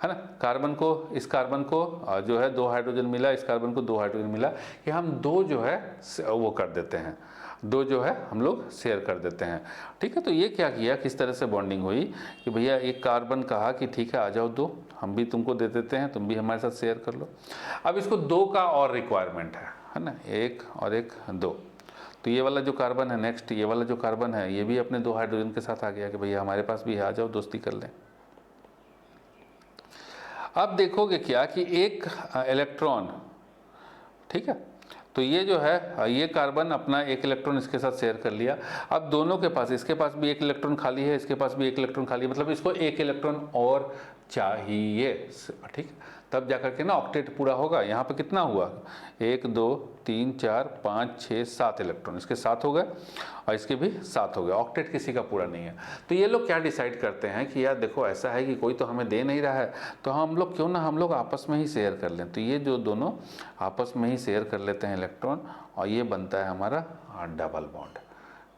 है ना। कार्बन को, इस कार्बन को जो है 2 हाइड्रोजन मिला, इस कार्बन को 2 हाइड्रोजन मिला, कि हम 2 जो है वो कर देते हैं, 2 जो है हम लोग शेयर कर देते हैं, ठीक है। तो ये क्या किया, किस तरह से बॉन्डिंग हुई कि भैया एक कार्बन कहा कि ठीक है आ जाओ 2, हम भी तुमको दे देते हैं, तुम भी हमारे साथ शेयर कर लो। अब इसको 2 का और रिक्वायरमेंट है ना, 1 और 1 2, तो ये वाला जो कार्बन है, नेक्स्ट ये वाला जो कार्बन है, ये भी अपने 2 हाइड्रोजन के साथ आ गया कि भैया हमारे पास भी है, आ जाओ दोस्ती कर लें। अब देखोगे क्या कि एक इलेक्ट्रॉन, ठीक है, तो ये जो है ये कार्बन अपना एक इलेक्ट्रॉन इसके साथ शेयर कर लिया। अब दोनों के पास, इसके पास भी एक इलेक्ट्रॉन खाली है, इसके पास भी एक इलेक्ट्रॉन खाली है, मतलब इसको एक इलेक्ट्रॉन और चाहिए, ठीक, तब जाकर के ना ऑक्टेट पूरा होगा। यहाँ पे कितना हुआ, 1 2 3 4 5 6 7 इलेक्ट्रॉन, इसके 7 हो गए और इसके भी 7 हो गए। ऑक्टेट किसी का पूरा नहीं है। तो ये लोग क्या डिसाइड करते हैं कि यार देखो ऐसा है कि कोई तो हमें दे नहीं रहा है, तो हम लोग क्यों ना हम लोग आपस में ही शेयर कर लें। तो ये जो दोनों आपस में ही शेयर कर लेते हैं इलेक्ट्रॉन, और ये बनता है हमारा डबल बॉन्ड।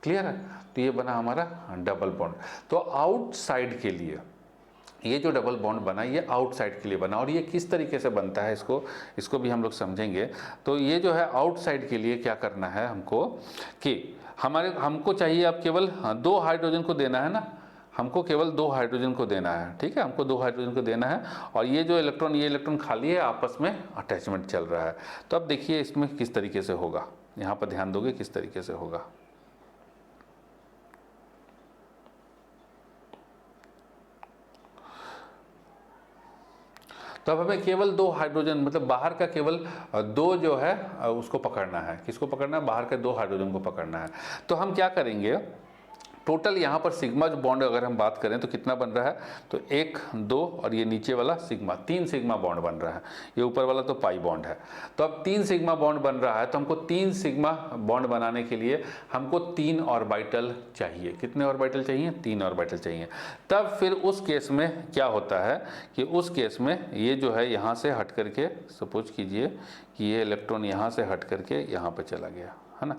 क्लियर है, तो ये बना हमारा डबल बॉन्ड। तो आउटसाइड के लिए ये जो डबल बॉन्ड बना, ये आउटसाइड के लिए बना। और ये किस तरीके से बनता है, इसको भी हम लोग समझेंगे। तो ये जो है आउटसाइड के लिए क्या करना है हमको, कि हमको चाहिए अब केवल 2 हाइड्रोजन को देना है ना, हमको केवल 2 हाइड्रोजन को देना है, ठीक है, हमको 2 हाइड्रोजन को देना है। और ये जो इलेक्ट्रॉन, ये इलेक्ट्रॉन खाली है, आपस में अटैचमेंट चल रहा है। तो अब देखिए इसमें किस तरीके से होगा, यहाँ पर ध्यान दोगे किस तरीके से होगा। तो अब हमें केवल 2 हाइड्रोजन, मतलब बाहर का केवल 2 जो है उसको पकड़ना है। किसको पकड़ना है, बाहर के 2 हाइड्रोजन को पकड़ना है। तो हम क्या करेंगे, टोटल यहाँ पर सिग्मा जो बॉन्ड अगर हम बात करें तो कितना बन रहा है, तो 1 2 और ये नीचे वाला सिग्मा, 3 सिग्मा बॉन्ड बन रहा है। ये ऊपर वाला तो पाई बॉन्ड है। तो अब 3 सिग्मा बॉन्ड बन रहा है, तो हमको 3 सिग्मा बॉन्ड बनाने के लिए हमको 3 ऑर्बिटल चाहिए। कितने ऑर्बिटल चाहिए, 3 ऑर्बिटल चाहिए। तब फिर उस केस में क्या होता है कि उस केस में ये जो है यहाँ से हट करके, सपोज कीजिए कि ये इलेक्ट्रॉन यहाँ से हट करके यहाँ पर चला गया, है ना।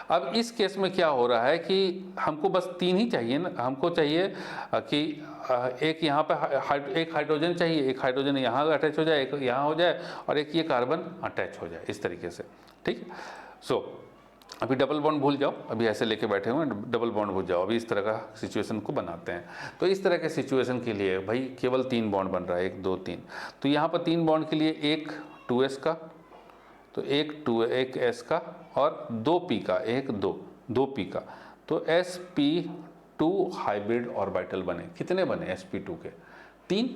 अब इस केस में क्या हो रहा है कि हमको बस 3 ही चाहिए ना, हमको चाहिए कि एक यहाँ पे एक हाइड्रोजन चाहिए, एक हाइड्रोजन यहाँ अटैच हो जाए, एक यहाँ हो जाए, और एक ये कार्बन अटैच हो जाए, इस तरीके से, ठीक। सो अभी डबल बॉन्ड भूल जाओ, अभी ऐसे लेके बैठे हुए हैं, डबल बॉन्ड भूल जाओ, अभी इस तरह का सिचुएशन को बनाते हैं। तो इस तरह के सिचुएशन के लिए भाई केवल 3 बॉन्ड बन रहा है, 1 2 3। तो यहाँ पर 3 बॉन्ड के लिए एक 2s का, तो एक S का, और 2p का, एक 2 p का, तो sp2 हाइब्रिड ऑर्बिटल बने। कितने बने sp2 के, 3।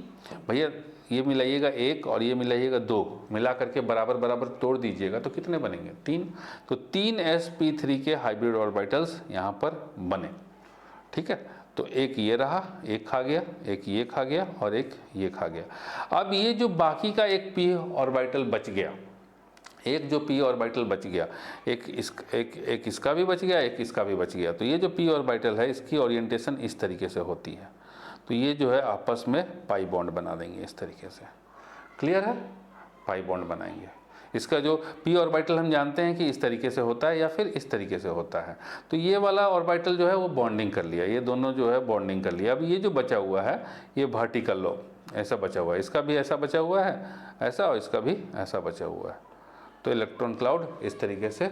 भैया ये मिलाइएगा 1 और ये मिलाइएगा 2, मिला करके बराबर बराबर तोड़ दीजिएगा तो कितने बनेंगे, 3। तो 3 sp3 के हाइब्रिड ऑर्बिटल्स यहाँ पर बने, ठीक है। तो एक ये रहा, एक खा गया, एक ये खा गया, और एक ये खा गया। अब ये जो बाकी का एक p ऑर्बिटल बच गया, एक जो p ऑर्बिटल बच गया, एक इसका भी बच गया, एक इसका भी बच गया। तो ये जो p ऑर्बिटल है, इसकी ओरिएंटेशन इस तरीके से होती है। तो ये जो है आपस में पाई बॉन्ड बना देंगे इस तरीके से। क्लियर है, पाई बॉन्ड बनाएंगे। इसका जो p ऑर्बिटल हम जानते हैं कि इस तरीके से होता है या फिर इस तरीके से होता है। तो ये वाला ऑर्बिटल जो है वो बॉन्डिंग कर लिया, ये दोनों जो है बॉन्डिंग कर लिया। अब ये जो बचा हुआ है ये वर्टिकल लो ऐसा बचा हुआ है, इसका भी ऐसा बचा हुआ है ऐसा, और इसका भी ऐसा बचा हुआ है। तो इलेक्ट्रॉन क्लाउड इस तरीके से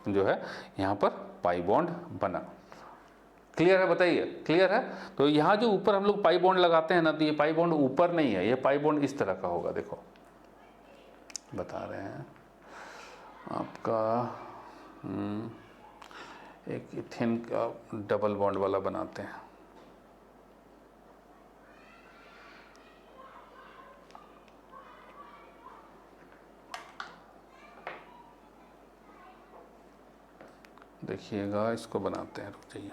जो है यहाँ पर पाई बॉन्ड बना। क्लियर है, बताइए क्लियर है। तो यहाँ जो ऊपर हम लोग पाई बॉन्ड लगाते हैं ना, तो ये पाई बॉन्ड ऊपर नहीं है, ये पाई बॉन्ड इस तरह का होगा। देखो बता रहे हैं आपका, एक इथेन का डबल बॉन्ड वाला बनाते हैं। देखिएगा इसको बनाते हैं, रुक जाइए।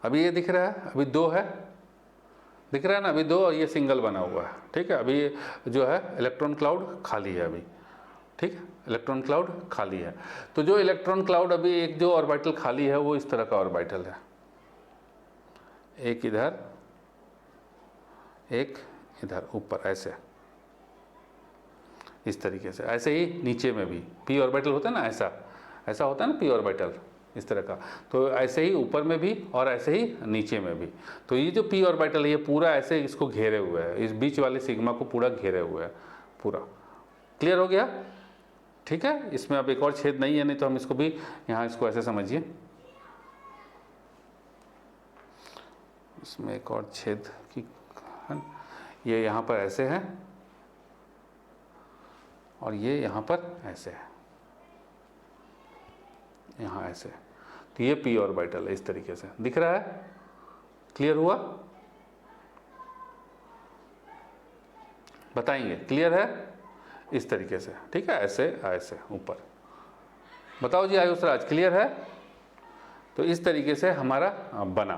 अभी ये दिख रहा है, अभी 2 है, दिख रहा है ना, अभी 2 और ये सिंगल बना हुआ है, ठीक है। अभी जो है इलेक्ट्रॉन क्लाउड खाली है अभी, ठीक है, इलेक्ट्रॉन क्लाउड खाली है। तो जो इलेक्ट्रॉन क्लाउड अभी एक जो ऑर्बिटल खाली है वो इस तरह का ऑर्बिटल है, एक इधर एक इधर ऊपर, ऐसे इस तरीके से। ऐसे ही नीचे में भी p ऑर्बिटल होता है ना, ऐसा होता है ना p ऑर्बिटल इस तरह का। तो ऐसे ही ऊपर में भी और ऐसे ही नीचे में भी। तो ये जो p ऑर्बिटल है ये पूरा ऐसे इसको घेरे हुए है, इस बीच वाले सिग्मा को पूरा घेरे हुए है पूरा। क्लियर हो गया, ठीक है। इसमें अब एक और छेद नहीं है, नहीं तो हम इसको भी यहाँ इसको ऐसे समझिए, इसमें एक और छेद की ये यहाँ पर ऐसे है और ये यहाँ पर ऐसे है, यहाँ ऐसे, तो ये p ऑर्बिटल है, इस तरीके से दिख रहा है। क्लियर हुआ? बताएंगे, क्लियर है? इस तरीके से, ठीक है, ऐसे ऐसे ऊपर। बताओ जी आयुष राज, क्लियर है? तो इस तरीके से हमारा बना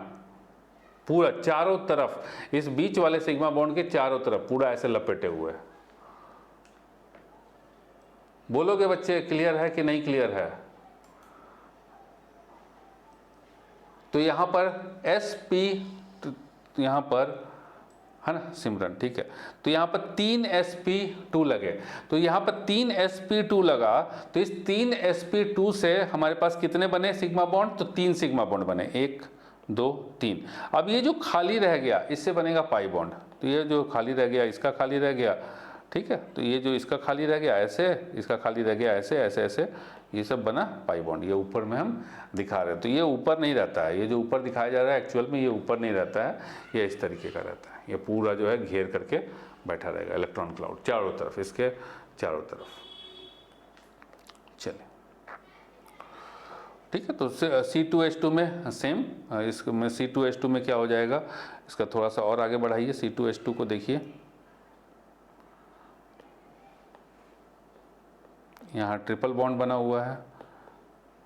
पूरा चारों तरफ, इस बीच वाले सिग्मा बॉन्ड के चारों तरफ पूरा ऐसे लपेटे हुए। बोलोगे बच्चे क्लियर है कि नहीं क्लियर है? तो यहां पर sp, यहां पर है ना सिमरन, ठीक है, तो यहाँ पर 3 sp2 लगे, तो यहाँ पर 3 sp2 लगा, तो इस 3 sp2 से हमारे पास कितने बने सिग्मा बॉन्ड? तो 3 सिग्मा बॉन्ड बने, 1 2 3। अब ये जो खाली रह गया इससे बनेगा पाई बॉन्ड, तो ये जो खाली रह गया इसका खाली रह गया, ठीक है, तो ये जो इसका खाली रह गया ऐसे, इसका खाली रह गया ऐसे ऐसे ऐसे, ये सब बना पाई बॉन्ड। ये ऊपर में हम दिखा रहे हैं, तो ये ऊपर नहीं रहता है, ये जो ऊपर दिखाया जा रहा है एक्चुअल में ये ऊपर नहीं रहता है, ये इस तरीके का रहता है, ये पूरा जो है घेर करके बैठा रहेगा इलेक्ट्रॉन क्लाउड चारों तरफ, इसके चारों तरफ। चलिए ठीक है, तो C2H2 में सेम, इसमें C2H2 में क्या हो जाएगा, इसका थोड़ा सा और आगे बढ़ाइए, C2H2 को देखिए, यहाँ ट्रिपल बॉन्ड बना हुआ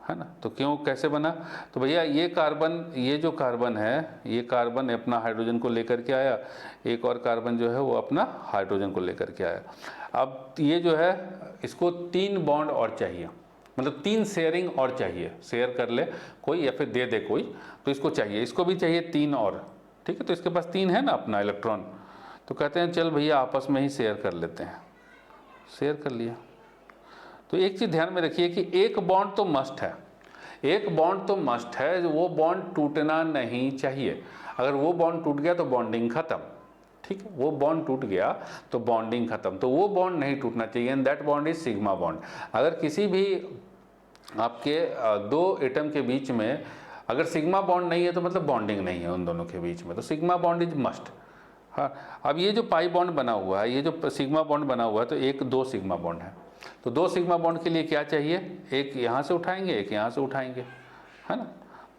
है ना, तो क्यों कैसे बना? तो भैया ये कार्बन, ये जो कार्बन है, ये कार्बन अपना हाइड्रोजन को लेकर के आया, एक और कार्बन जो है वो अपना हाइड्रोजन को लेकर के आया। अब ये जो है इसको 3 बॉन्ड और चाहिए, मतलब 3 शेयरिंग और चाहिए, शेयर कर ले कोई या फिर दे दे कोई, तो इसको चाहिए, इसको भी चाहिए 3 और, ठीक है, तो इसके पास 3 है ना अपना इलेक्ट्रॉन, तो कहते हैं चल भैया आपस में ही शेयर कर लेते हैं, शेयर कर लिया। तो एक चीज़ ध्यान में रखिए कि एक बॉन्ड तो मस्ट है, एक बॉन्ड तो मस्ट है, वो बॉन्ड टूटना नहीं चाहिए, अगर वो बॉन्ड टूट गया तो बॉन्डिंग खत्म, ठीक है, वो बॉन्ड टूट गया तो बॉन्डिंग खत्म, तो वो बॉन्ड नहीं टूटना चाहिए, and that bond is sigma bond. अगर किसी भी आपके 2 एटम के बीच में अगर सिग्मा बॉन्ड नहीं है तो मतलब बॉन्डिंग नहीं है उन दोनों के बीच में, तो सिग्मा बॉन्ड इज मस्ट। हाँ, अब ये जो पाई बॉन्ड बना हुआ है, ये जो सिग्मा बॉन्ड बना हुआ है, तो 2 सिग्मा बॉन्ड है, तो 2 सिग्मा बॉन्ड के लिए क्या चाहिए, एक यहाँ से उठाएंगे एक यहाँ से उठाएंगे, है ना,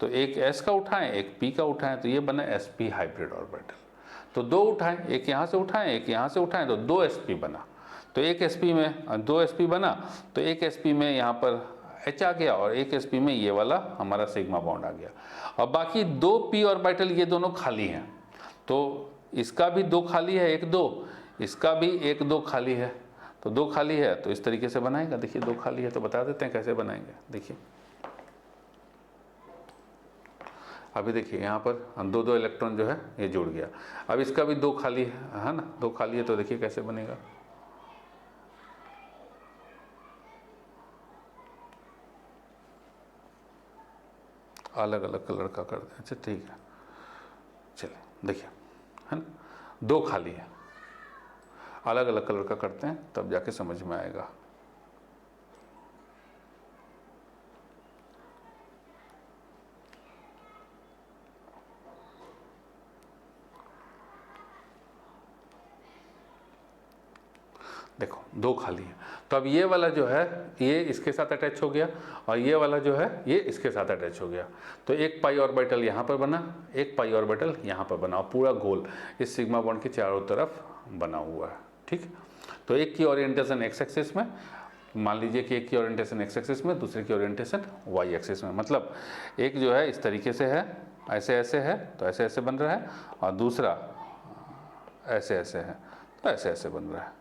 तो एक S का उठाएं एक P का उठाएं, तो ये बना sp हाइब्रिड ऑर्बिटल। तो 2 उठाएं, एक यहाँ से उठाएं एक यहाँ से उठाएं, तो 2 sp बना, तो एक sp में 2 sp बना, तो एक sp में यहाँ पर H आ गया और एक sp में ये वाला हमारा सिग्मा बॉन्ड आ गया, और बाकी 2 p ऑर्बिटल ये दोनों खाली हैं, तो इसका भी 2 खाली है 1 2, इसका भी 1 2 खाली है, तो 2 खाली है, तो इस तरीके से बनाएगा। देखिए 2 खाली है तो बता देते हैं कैसे बनाएंगे। देखिए अभी देखिए यहाँ पर 2 2 इलेक्ट्रॉन जो है ये जुड़ गया, अब इसका भी 2 खाली है ना, 2 खाली है, तो देखिए कैसे बनेगा। अलग अलग कलर का कर दें, अच्छा ठीक है, चलिए देखिए है ना, 2 खाली है, अलग अलग कलर का करते हैं तब जाके समझ में आएगा। देखो 2 खाली है, तो अब ये वाला जो है ये इसके साथ अटैच हो गया और ये वाला जो है ये इसके साथ अटैच हो गया, तो एक पाई ऑर्बिटल यहाँ पर बना, एक पाई ऑर्बिटल यहाँ पर बना, और पूरा गोल इस सिग्मा बॉन्ड के चारों तरफ बना हुआ है, ठीक। तो एक की ओरिएंटेशन एक्स एक्सिस में, मान लीजिए कि एक की ओरिएंटेशन एक्स एक्सिस में, दूसरे की ओरिएंटेशन वाई एक्सिस में, मतलब एक जो है इस तरीके से है, ऐसे ऐसे है तो ऐसे ऐसे बन रहा है, और दूसरा ऐसे ऐसे है तो ऐसे ऐसे बन रहा है,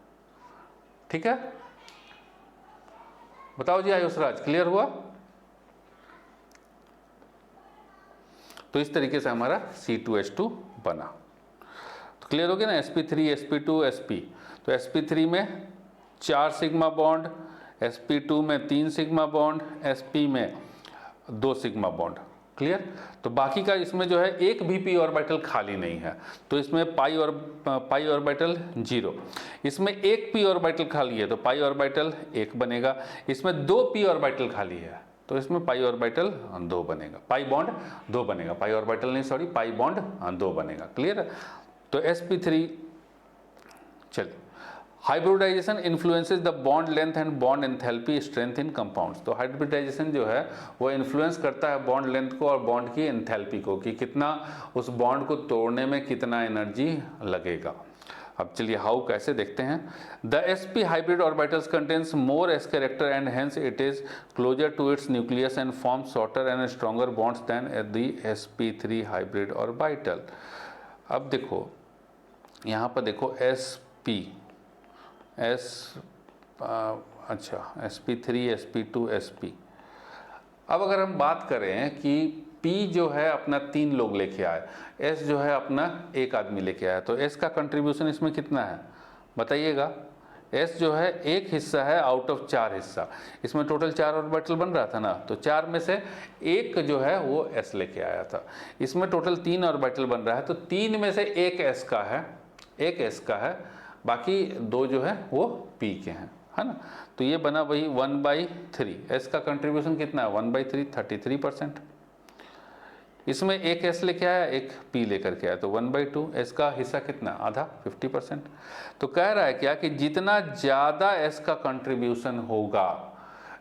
ठीक है। बताओ जी आयुष राज, क्लियर हुआ? तो इस तरीके से हमारा C2H2 बना, तो क्लियर हो गया ना, sp3 sp2 sp, तो sp3 में 4 सिग्मा बॉन्ड, sp2 में 3 सिग्मा बॉन्ड, sp में 2 सिग्मा बॉन्ड, क्लियर। तो बाकी का इसमें जो है एक भी p ऑर्बिटल खाली नहीं है, तो इसमें पाई ऑर्बिटल 0, इसमें एक p ऑर्बिटल खाली है तो पाई ऑर्बिटल 1 बनेगा, इसमें 2 p ऑर्बिटल खाली है तो इसमें पाई ऑर्बिटल 2 बनेगा, पाई बॉन्ड 2 बनेगा, पाई ऑर्बिटल नहीं सॉरी पाई बॉन्ड 2 बनेगा, क्लियर है। तो sp3 चलिए, hybridisation influences the bond length and bond enthalpy strength in compounds. तो हाइब्रिडाइजेशन जो है वो इन्फ्लुएंस करता है बॉन्ड लेंथ को और बॉन्ड की एंथैल्पी को, कि कितना उस बॉन्ड को तोड़ने में कितना एनर्जी लगेगा। अब चलिए हाउ कैसे देखते हैं। The sp hybrid orbitals contains more s character and hence it is closer to its nucleus and form shorter and stronger bonds than the sp3 hybrid orbital. अब देखो यहाँ पर देखो sp3 sp2 sp। अब अगर हम बात करें कि P जो है अपना 3 लोग लेके आए, S जो है अपना 1 आदमी लेके आया, तो S का कंट्रीब्यूशन इसमें कितना है बताइएगा। S जो है एक हिस्सा है आउट ऑफ 4 हिस्सा, इसमें टोटल 4 ऑर्बिटल बन रहा था ना, तो 4 में से 1 जो है वो S लेके आया था। इसमें टोटल 3 ऑर्बिटल बन रहा है, तो 3 में से 1 S का है, 1 S का है, बाकी 2 जो है वो P के हैं, है ना। तो ये बना वही 1/3। S का कंट्रीब्यूशन कितना है 1/3, 33%। इसमें 1 S लेके आया, 1 P लेकर के आया, तो 1/2। S का हिस्सा कितना, आधा, 50%। तो कह रहा है क्या कि जितना ज़्यादा S का कंट्रीब्यूशन होगा,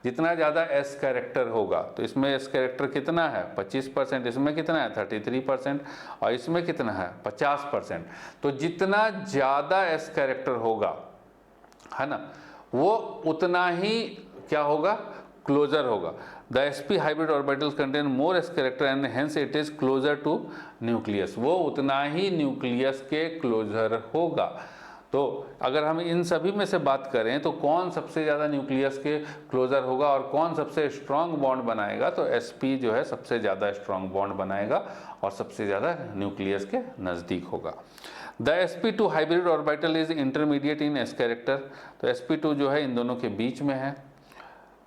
जितना ज़्यादा S कैरेक्टर होगा, तो इसमें S कैरेक्टर कितना है 25%, इसमें कितना है 33% और इसमें कितना है 50%। तो जितना ज़्यादा S कैरेक्टर होगा, है ना, वो उतना ही क्या होगा, क्लोजर होगा। The sp hybrid orbitals contain more s character and hence it is closer to nucleus, वो उतना ही न्यूक्लियस के क्लोजर होगा। तो अगर हम इन सभी में से बात करें तो कौन सबसे ज़्यादा न्यूक्लियस के क्लोजर होगा और कौन सबसे स्ट्रॉन्ग बॉन्ड बनाएगा, तो sp जो है सबसे ज़्यादा स्ट्रॉन्ग बॉन्ड बनाएगा और सबसे ज़्यादा न्यूक्लियस के नज़दीक होगा। The sp2 hybrid orbital is intermediate in s character. तो sp2 जो है इन दोनों के बीच में है,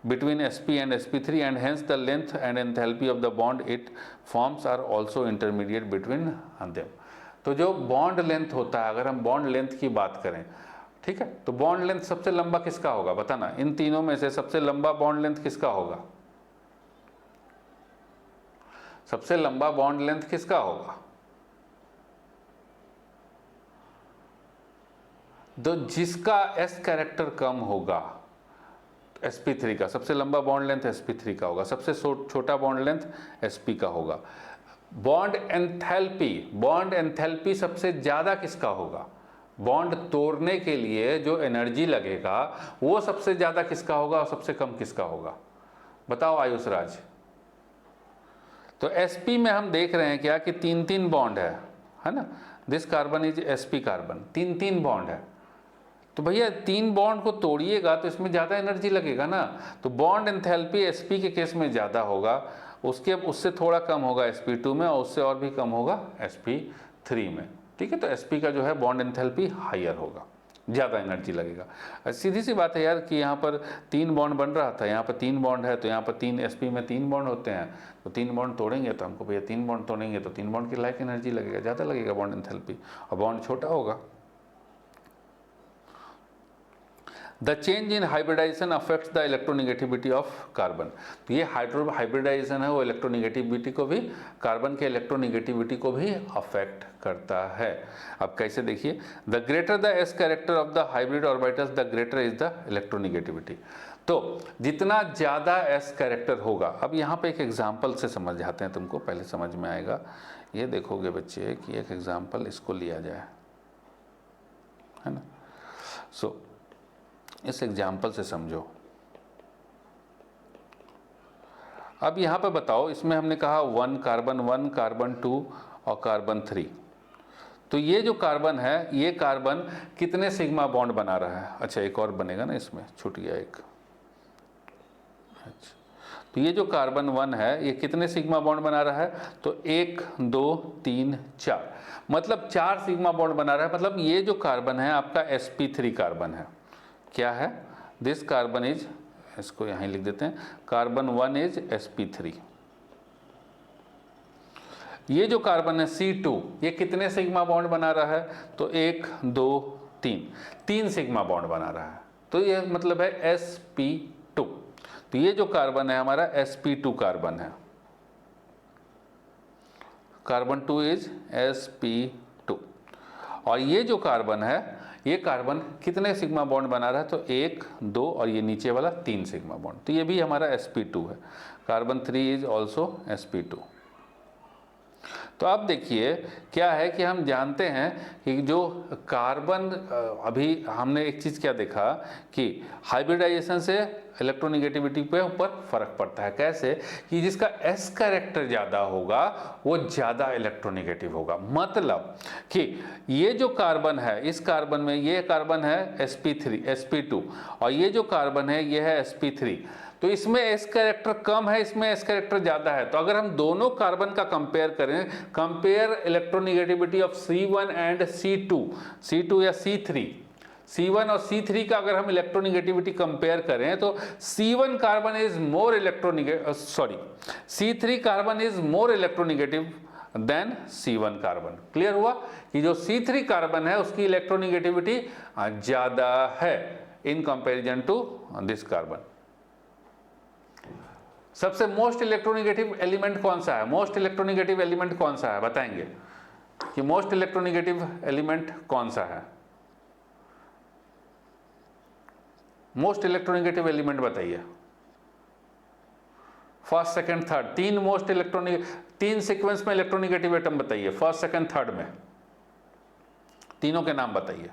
between sp and sp3, and hence the length and enthalpy of the bond it forms are also intermediate between them। तो जो बॉन्ड लेंथ होता है, अगर हम बॉन्ड लेंथ की बात करें, ठीक है, तो बॉन्ड लेंथ सबसे लंबा किसका होगा बताना, इन तीनों में से सबसे लंबा बॉन्ड लेंथ किसका होगा, सबसे लंबा बॉन्ड लेंथ किसका होगा। तो जिसका S कैरेक्टर कम होगा, sp3 का सबसे लंबा बॉन्ड लेंथ sp3 का होगा, सबसे छोटा बॉन्ड लेंथ sp का होगा। बॉन्ड एंथैल्पी सबसे ज़्यादा किसका होगा, बॉन्ड तोड़ने के लिए जो एनर्जी लगेगा वो सबसे ज़्यादा किसका होगा और सबसे कम किसका होगा, बताओ आयुष राज। तो sp में हम देख रहे हैं क्या कि 3 बॉन्ड है ना, this carbon is sp carbon, 3 bond है। तो भैया 3 बॉन्ड को तोड़िएगा तो इसमें ज़्यादा एनर्जी लगेगा ना, तो बॉन्ड एंथैल्पी sp के केस में ज़्यादा होगा, उससे थोड़ा कम होगा sp2 में और उससे और भी कम होगा sp3 में, ठीक है। तो sp का जो है बॉन्ड एंथैल्पी हायर होगा, ज़्यादा एनर्जी लगेगा। सीधी सी बात है यार कि यहाँ पर 3 बॉन्ड बन रहा था, यहाँ पर 3 बॉन्ड है, तो यहाँ पर sp में 3 बॉन्ड होते हैं, तो 3 बॉन्ड तोड़ेंगे तो हमको भैया 3 बॉन्ड तोड़ेंगे तो 3 बॉन्ड की लाइक एनर्जी लगेगा, ज़्यादा लगेगा बॉन्ड एंथैल्पी, और बॉन्ड छोटा होगा। The change in hybridisation affects the electronegativity of carbon. तो ये हाइब्रिडाइजेशन है वो इलेक्ट्रोनिगेटिविटी को भी, कार्बन के इलेक्ट्रोनिगेटिविटी को भी अफेक्ट करता है। अब कैसे देखिए, the greater the S character of the hybrid orbitals the greater is the electronegativity. तो जितना ज़्यादा एस कैरेक्टर होगा, अब यहाँ पे एक एग्जाम्पल से समझ जाते हैं, तुमको पहले समझ में आएगा। ये देखोगे बच्चे कि एक एग्जाम्पल इसको लिया जाए, है ना। इस एग्जाम्पल से समझो। अब यहाँ पे बताओ, इसमें हमने कहा 1 कार्बन 2 और कार्बन 3। तो ये जो कार्बन है, ये कार्बन कितने सिग्मा बॉन्ड बना रहा है, अच्छा एक और बनेगा ना, इसमें छूट गया एक, अच्छा। तो ये जो कार्बन 1 है ये कितने सिग्मा बॉन्ड बना रहा है, तो 1 2 3 4, मतलब 4 सिग्मा बॉन्ड बना रहा है। मतलब ये जो कार्बन है आपका sp3 कार्बन है, क्या है, दिस कार्बन इज, इसको यहीं लिख देते हैं, कार्बन 1 इज sp3। ये जो कार्बन है C2, ये कितने सिग्मा बॉन्ड बना रहा है, तो 1 2 3 सिग्मा बॉन्ड बना रहा है, तो ये मतलब है sp2। तो ये जो कार्बन है हमारा sp2 कार्बन है, कार्बन 2 इज sp2। और ये जो कार्बन है ये कार्बन कितने सिग्मा बॉन्ड बना रहा है, तो 1 2 और ये नीचे वाला 3 सिग्मा बॉन्ड, तो ये भी हमारा sp2 है। Carbon 3 is also sp2। तो अब देखिए क्या है कि हम जानते हैं कि जो कार्बन, अभी हमने एक चीज़ क्या देखा कि हाइब्रिडाइजेशन से इलेक्ट्रोनिगेटिविटी पे ऊपर फर्क पड़ता है। कैसे कि जिसका s कैरेक्टर ज़्यादा होगा वो ज़्यादा इलेक्ट्रोनिगेटिव होगा। मतलब कि ये जो कार्बन है, इस कार्बन में ये कार्बन है sp3 sp2 और ये जो कार्बन है ये है sp3, तो इसमें s कैरेक्टर कम है, इसमें s कैरेक्टर ज़्यादा है। तो अगर हम दोनों कार्बन का कंपेयर करें, compare electronegativity of C1 and C2 या C1 और C3 का अगर हम इलेक्ट्रोनिगेटिविटी कंपेयर करें तो C1 carbon is more C3 carbon is more electronegative than C1 carbon. Clear हुआ कि जो C3 कार्बन है उसकी इलेक्ट्रोनिगेटिविटी ज़्यादा है in comparison to this carbon. सबसे मोस्ट इलेक्ट्रोनिगेटिव एलिमेंट कौन सा है? मोस्ट इलेक्ट्रोनिगेटिव एलिमेंट कौन सा है बताएंगे कि मोस्ट इलेक्ट्रोनिगेटिव एलिमेंट कौन सा है? मोस्ट इलेक्ट्रोनिगेटिव एलिमेंट बताइए। फर्स्ट सेकंड थर्ड, तीन सीक्वेंस में इलेक्ट्रोनिगेटिव एटम बताइए, फर्स्ट सेकंड थर्ड में तीनों के नाम बताइए।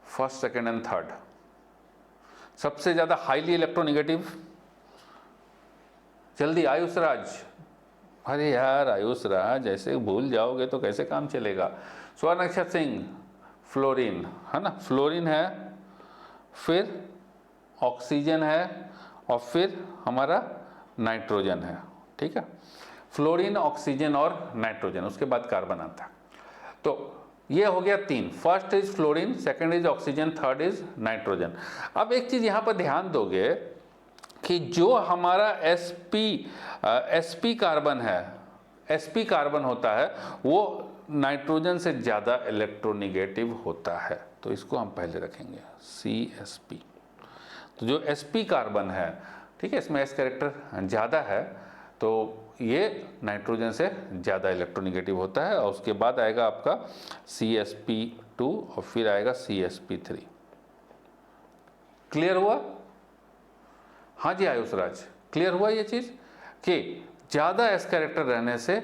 फर्स्ट सेकंड एंड थर्ड सबसे ज्यादा हाईली इलेक्ट्रोनिगेटिव। जल्दी आयुष राज। अरे यार आयुष राज, ऐसे भूल जाओगे तो कैसे काम चलेगा। स्वर्ण अक्षर सिंह, फ्लोरीन है ना, फ्लोरीन है, फिर ऑक्सीजन है और फिर हमारा नाइट्रोजन है। ठीक है, फ्लोरीन, ऑक्सीजन और नाइट्रोजन, उसके बाद कार्बन आता है। तो ये हो गया तीन। First is fluorine, second is oxygen, third is nitrogen. अब एक चीज यहां पर ध्यान दोगे कि जो हमारा sp कार्बन है, sp कार्बन होता है वो नाइट्रोजन से ज्यादा इलेक्ट्रोनिगेटिव होता है। तो इसको हम पहले रखेंगे CsP। तो जो sp कार्बन है, ठीक है, इसमें s कैरेक्टर ज्यादा है, तो ये नाइट्रोजन से ज़्यादा इलेक्ट्रोनिगेटिव होता है। और उसके बाद आएगा आपका CsP2 और फिर आएगा CsP3। क्लियर हुआ? हाँ जी आयुष राज, क्लियर हुआ ये चीज़ कि ज़्यादा s कैरेक्टर रहने से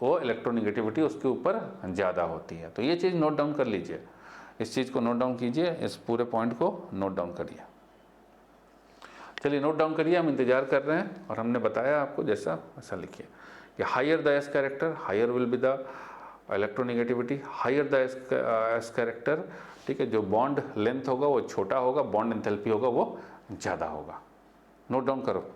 वो इलेक्ट्रोनिगेटिविटी उसके ऊपर ज़्यादा होती है। तो ये चीज़ नोट डाउन कर लीजिए, इस चीज़ को नोट डाउन कीजिए, इस पूरे पॉइंट को नोट डाउन करिए। चलिए नोट डाउन करिए, हम इंतजार कर रहे हैं और हमने बताया आपको जैसा वैसा लिखिए कि higher the S character higher will be the electronegativity, higher the S character, ठीक है, जो बॉन्ड लेंथ होगा वो छोटा होगा, बॉन्ड एंथैल्पी होगा वो ज़्यादा होगा। नोट डाउन करो।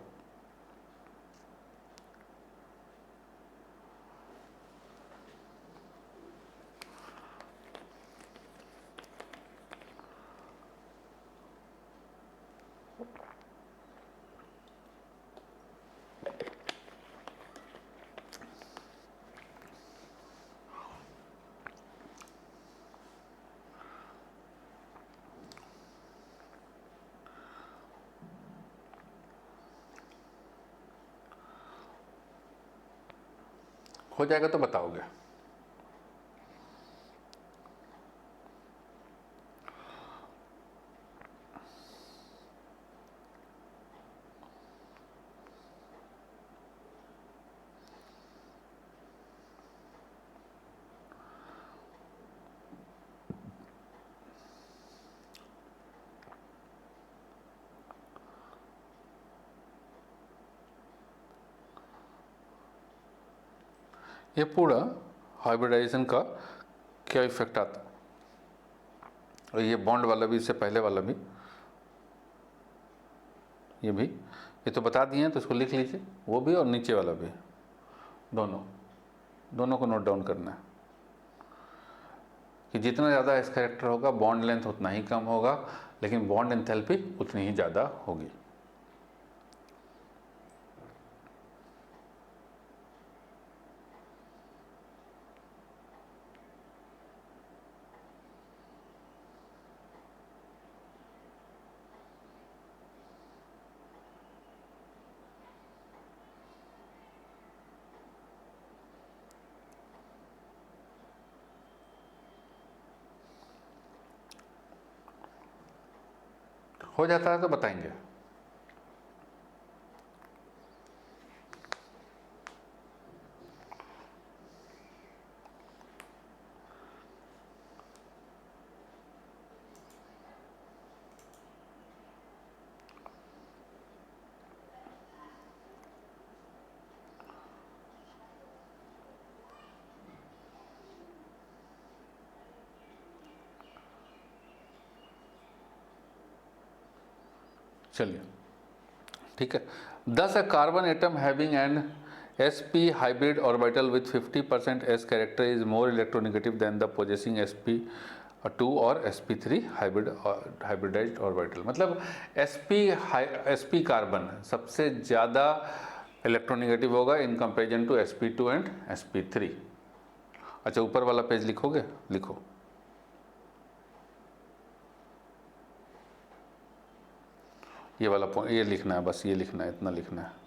हो जाएगा तो बताओगे। ये पूरा हाइब्रिडाइजेशन का क्या इफेक्ट आता है, और ये बॉन्ड वाला भी, इससे पहले वाला भी, ये भी, ये तो बता दिए हैं, तो इसको लिख लीजिए, वो भी और नीचे वाला भी, दोनों को नोट डाउन करना है कि जितना ज़्यादा इस कैरेक्टर होगा बॉन्ड लेंथ उतना ही कम होगा, लेकिन बॉन्ड एंथैल्पी उतनी ही ज़्यादा होगी। हो जाता है तो बताएंगे। चलिए ठीक है। दस a carbon atom having an sp hybrid orbital with 50% s character is more electronegative than the possessing sp2 और sp3 hybridized orbital। मतलब sp कार्बन सबसे ज़्यादा इलेक्ट्रोनेगेटिव होगा इन comparison to sp2 and sp3। अच्छा ऊपर वाला पेज लिखोगे? लिखो। ये वाला पॉइंट ये लिखना है, बस ये लिखना है, इतना लिखना है।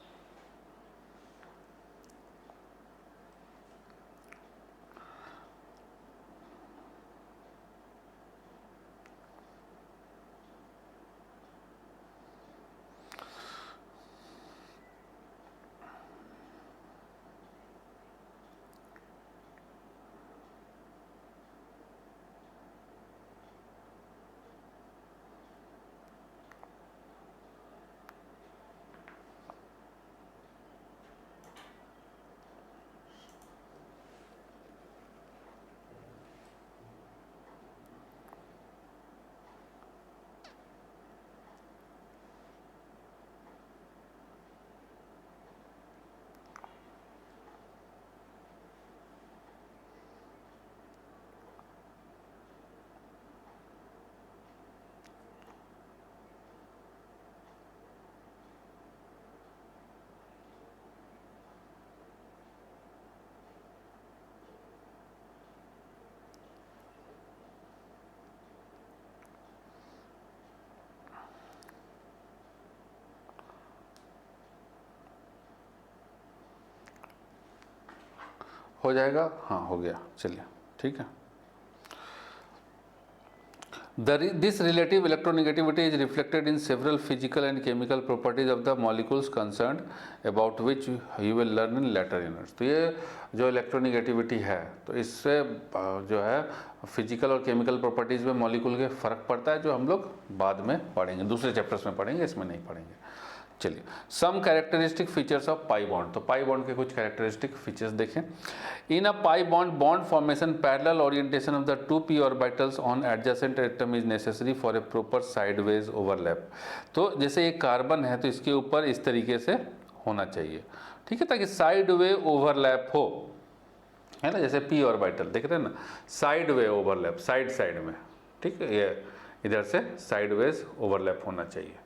हो जाएगा? हाँ हो गया। चलिए ठीक है। This relative electronegativity is reflected in several physical and chemical properties of the molecules concerned, about which you will learn in later units। तो ये जो इलेक्ट्रोनेगेटिविटी है तो इससे जो है फिजिकल और केमिकल प्रॉपर्टीज़ में मॉलिक्यूल के फ़र्क पड़ता है, जो हम लोग बाद में पढ़ेंगे, दूसरे चैप्टर्स में पढ़ेंगे, इसमें नहीं पढ़ेंगे। चलिए some characteristic features of pi bond. तो पाई बॉन्ड के कुछ कैरेक्टरिस्टिक फीचर्स देखें। In a pi bond, bond formation parallel orientation of the 2 p orbitals on adjacent atom is necessary for a proper sideways overlap. तो जैसे एक कार्बन है तो इसके ऊपर इस तरीके से होना चाहिए, ठीक है, ताकि साइड वे ओवरलैप हो, है ना। जैसे p ऑर्बिटल देख रहे हैं ना, side way overlap, side side में, ठीक है, ये इधर से साइडवेज ओवरलैप होना चाहिए,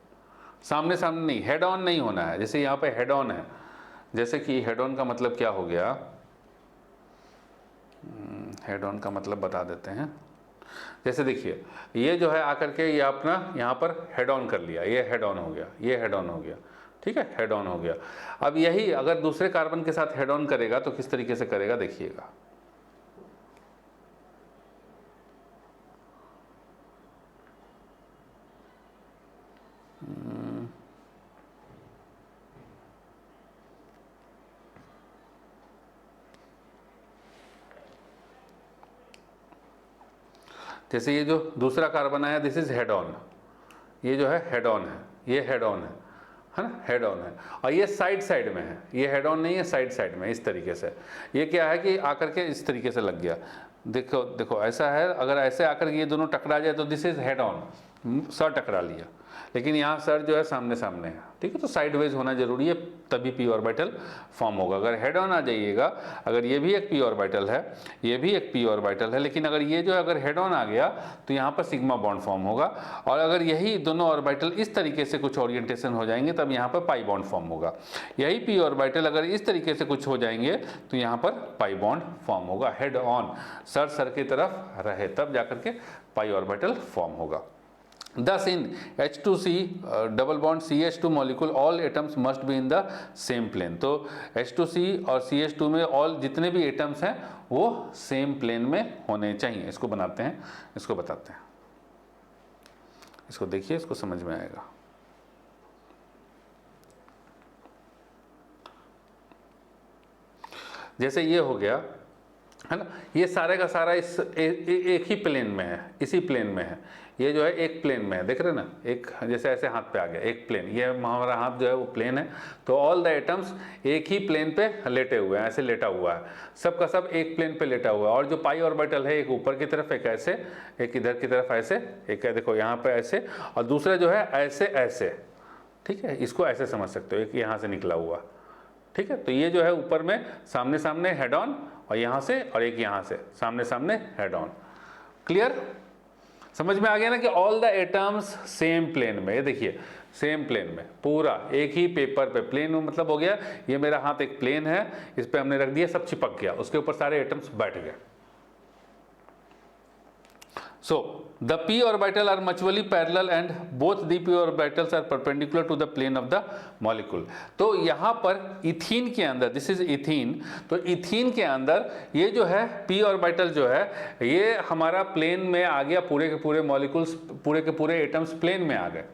सामने सामने नहीं, हेड ऑन नहीं होना है। जैसे यहाँ पे हेड ऑन है, जैसे कि हेड ऑन का मतलब क्या हो गया, हेड ऑन का मतलब बता देते हैं। जैसे देखिए ये जो है आकर के ये अपना यहाँ पर हेड ऑन कर लिया, ये हेड ऑन हो गया, ये हेड ऑन हो गया, ठीक है, हेड ऑन हो गया। अब यही अगर दूसरे कार्बन के साथ हेड ऑन करेगा तो किस तरीके से करेगा देखिएगा। जैसे ये जो दूसरा कार्बन आया, दिस इज हेड ऑन, ये जो है हेड ऑन है, ये हेड ऑन है ना, हेड ऑन है। और ये साइड साइड में है, ये हेड ऑन नहीं है, साइड साइड में, इस तरीके से। ये क्या है कि आकर के इस तरीके से लग गया। देखो देखो ऐसा है, अगर ऐसे आकर के ये दोनों टकरा जाए तो this is head on, sir टकरा लिया, लेकिन यहाँ सर जो है सामने सामने है, ठीक है। तो साइडवेज होना जरूरी है, तभी p ऑर्बिटल फॉर्म होगा। अगर हेड ऑन आ जाइएगा, अगर ये भी एक p ऑर्बिटल है, ये भी एक p ऑर्बिटल है, लेकिन अगर ये जो अगर हेड ऑन आ गया तो यहाँ पर सिग्मा बॉन्ड फॉर्म होगा। और अगर यही दोनों ऑर्बिटल इस तरीके से कुछ ओरिएंटेशन हो जाएंगे तब यहाँ पर पाई बॉन्ड फॉर्म होगा। यही p ऑर्बिटल अगर इस तरीके से कुछ हो जाएंगे तो यहाँ पर पाई बॉन्ड फॉर्म होगा। हेड ऑन, सर सर की तरफ रहे, तब जाकर के पाई ऑर्बिटल फॉर्म होगा। Thus in H2C double bond CH2 molecule all atoms must be in the same plane। तो H2C और CH2 में all जितने भी एटम्स हैं वो सेम प्लेन में होने चाहिए। इसको बनाते हैं, इसको बताते हैं। इसको देखिए, इसको समझ में आएगा। जैसे ये हो गया है ना, ये सारे का सारा इस एक ही प्लेन में है, इसी प्लेन में है। ये जो है एक प्लेन में है, देख रहे हैं ना, एक जैसे ऐसे हाथ पे आ गया एक प्लेन, ये हमारा हाथ जो है वो प्लेन है। तो ऑल द एटम्स एक ही प्लेन पे लेटे हुए हैं, ऐसे लेटा हुआ है, सब का सब एक प्लेन पे लेटा हुआ है। और जो पाई ऑर्बिटल है, एक ऊपर की तरफ, एक ऐसे, एक इधर की तरफ ऐसे, एक है देखो यहाँ पे ऐसे, और दूसरा जो है ऐसे ऐसे, ठीक है, इसको ऐसे समझ सकते हो, एक यहाँ से निकला हुआ, ठीक है। तो ये जो है ऊपर में सामने सामने हेड ऑन, और यहाँ से, और एक यहाँ से सामने सामने हेड ऑन। क्लियर, समझ में आ गया ना कि all the atoms same plane में। ये देखिए सेम प्लेन में, पूरा एक ही पेपर पे, प्लेन में मतलब हो गया ये मेरा हाथ एक प्लेन है, इस पे हमने रख दिया, सब चिपक गया, उसके ऊपर सारे एटम्स बैठ गए। So the p orbital are mutually parallel and both the p orbitals are perpendicular to the plane of the molecule। तो यहाँ पर इथीन के अंदर, दिस इज इथीन, तो इथीन के अंदर ये जो है p ऑर्बिटल जो है ये हमारा प्लेन में आ गया, पूरे के पूरे मॉलिक्यूल्स, पूरे के पूरे एटम्स प्लेन में आ गए।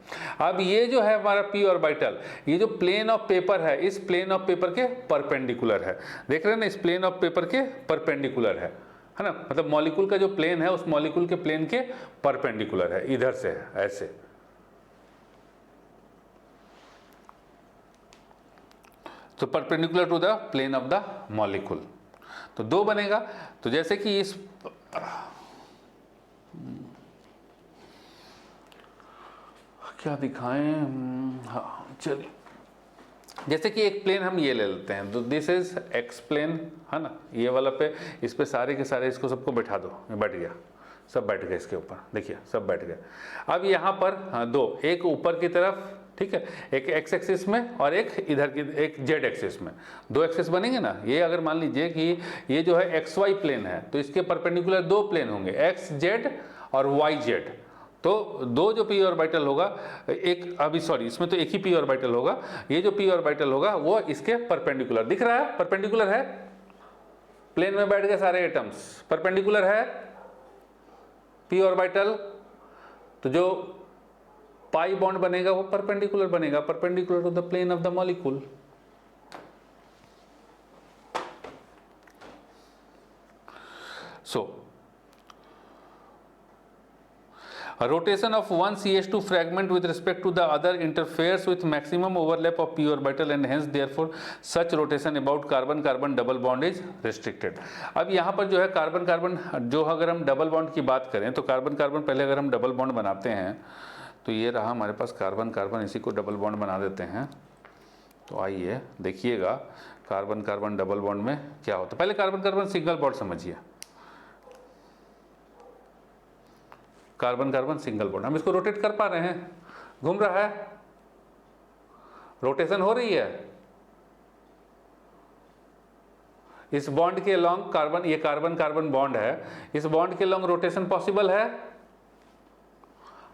अब ये जो है हमारा p ऑर्बिटल, ये जो प्लेन ऑफ पेपर है, इस प्लेन ऑफ पेपर के परपेंडिकुलर है, देख रहे हैं ना, इस प्लेन ऑफ पेपर के परपेंडिकुलर है ना, मतलब मॉलिक्यूल का जो प्लेन है उस मॉलिक्यूल के प्लेन के परपेंडिकुलर है, इधर से है ऐसे। तो perpendicular to the plane of the molecule, तो दो बनेगा। तो जैसे कि इस क्या दिखाएं, हाँ चलिए, जैसे कि एक प्लेन हम ये ले लेते हैं, तो दिस इज एक्स प्लेन है ना, ये वाला पे, इस पे सारे के सारे इसको सबको बैठा दो, बैठ गया, सब बैठ गए इसके ऊपर, देखिए सब बैठ गए। अब यहाँ पर हाँ, दो, एक ऊपर की तरफ, ठीक है, एक एक्स एक्सिस में और एक इधर की, एक जेड एक्सिस में, दो एक्सिस बनेंगे ना। ये अगर मान लीजिए कि ये जो है एक्स वाई प्लेन है, तो इसके परपेंडिकुलर दो प्लेन होंगे, एक्स जेड और वाई जेड। तो दो जो p ऑर्बिटल होगा, एक अभी सॉरी इसमें तो एक ही p ऑर्बिटल होगा, ये जो p ऑर्बिटल होगा वो इसके परपेंडिकुलर, दिख रहा है परपेंडिकुलर है, प्लेन में बैठ गए सारे एटम्स, परपेंडिकुलर है p ऑर्बिटल। तो जो पाई बॉन्ड बनेगा वो परपेंडिकुलर बनेगा, perpendicular to the plane of the molecule. So a rotation of one CH2 fragment with respect to the other interferes with maximum overlap of p orbital and hence therefore such rotation about carbon carbon double bond is restricted। अब यहाँ पर जो है कार्बन कार्बन, जो अगर हम डबल बॉन्ड की बात करें तो कार्बन कार्बन पहले अगर हम डबल बॉन्ड बनाते हैं, तो ये रहा हमारे पास कार्बन कार्बन, इसी को डबल बॉन्ड बना देते हैं। तो आइए देखिएगा कार्बन कार्बन डबल बॉन्ड में क्या होता है। पहले कार्बन कार्बन सिंगल बॉन्ड समझिए, कार्बन कार्बन सिंगल बॉन्ड, हम इसको रोटेट कर पा रहे हैं, घूम रहा है, रोटेशन हो रही है इस बॉन्ड के लॉन्ग, कार्बन, ये कार्बन कार्बन बॉन्ड है, इस बॉन्ड के लॉन्ग रोटेशन पॉसिबल है,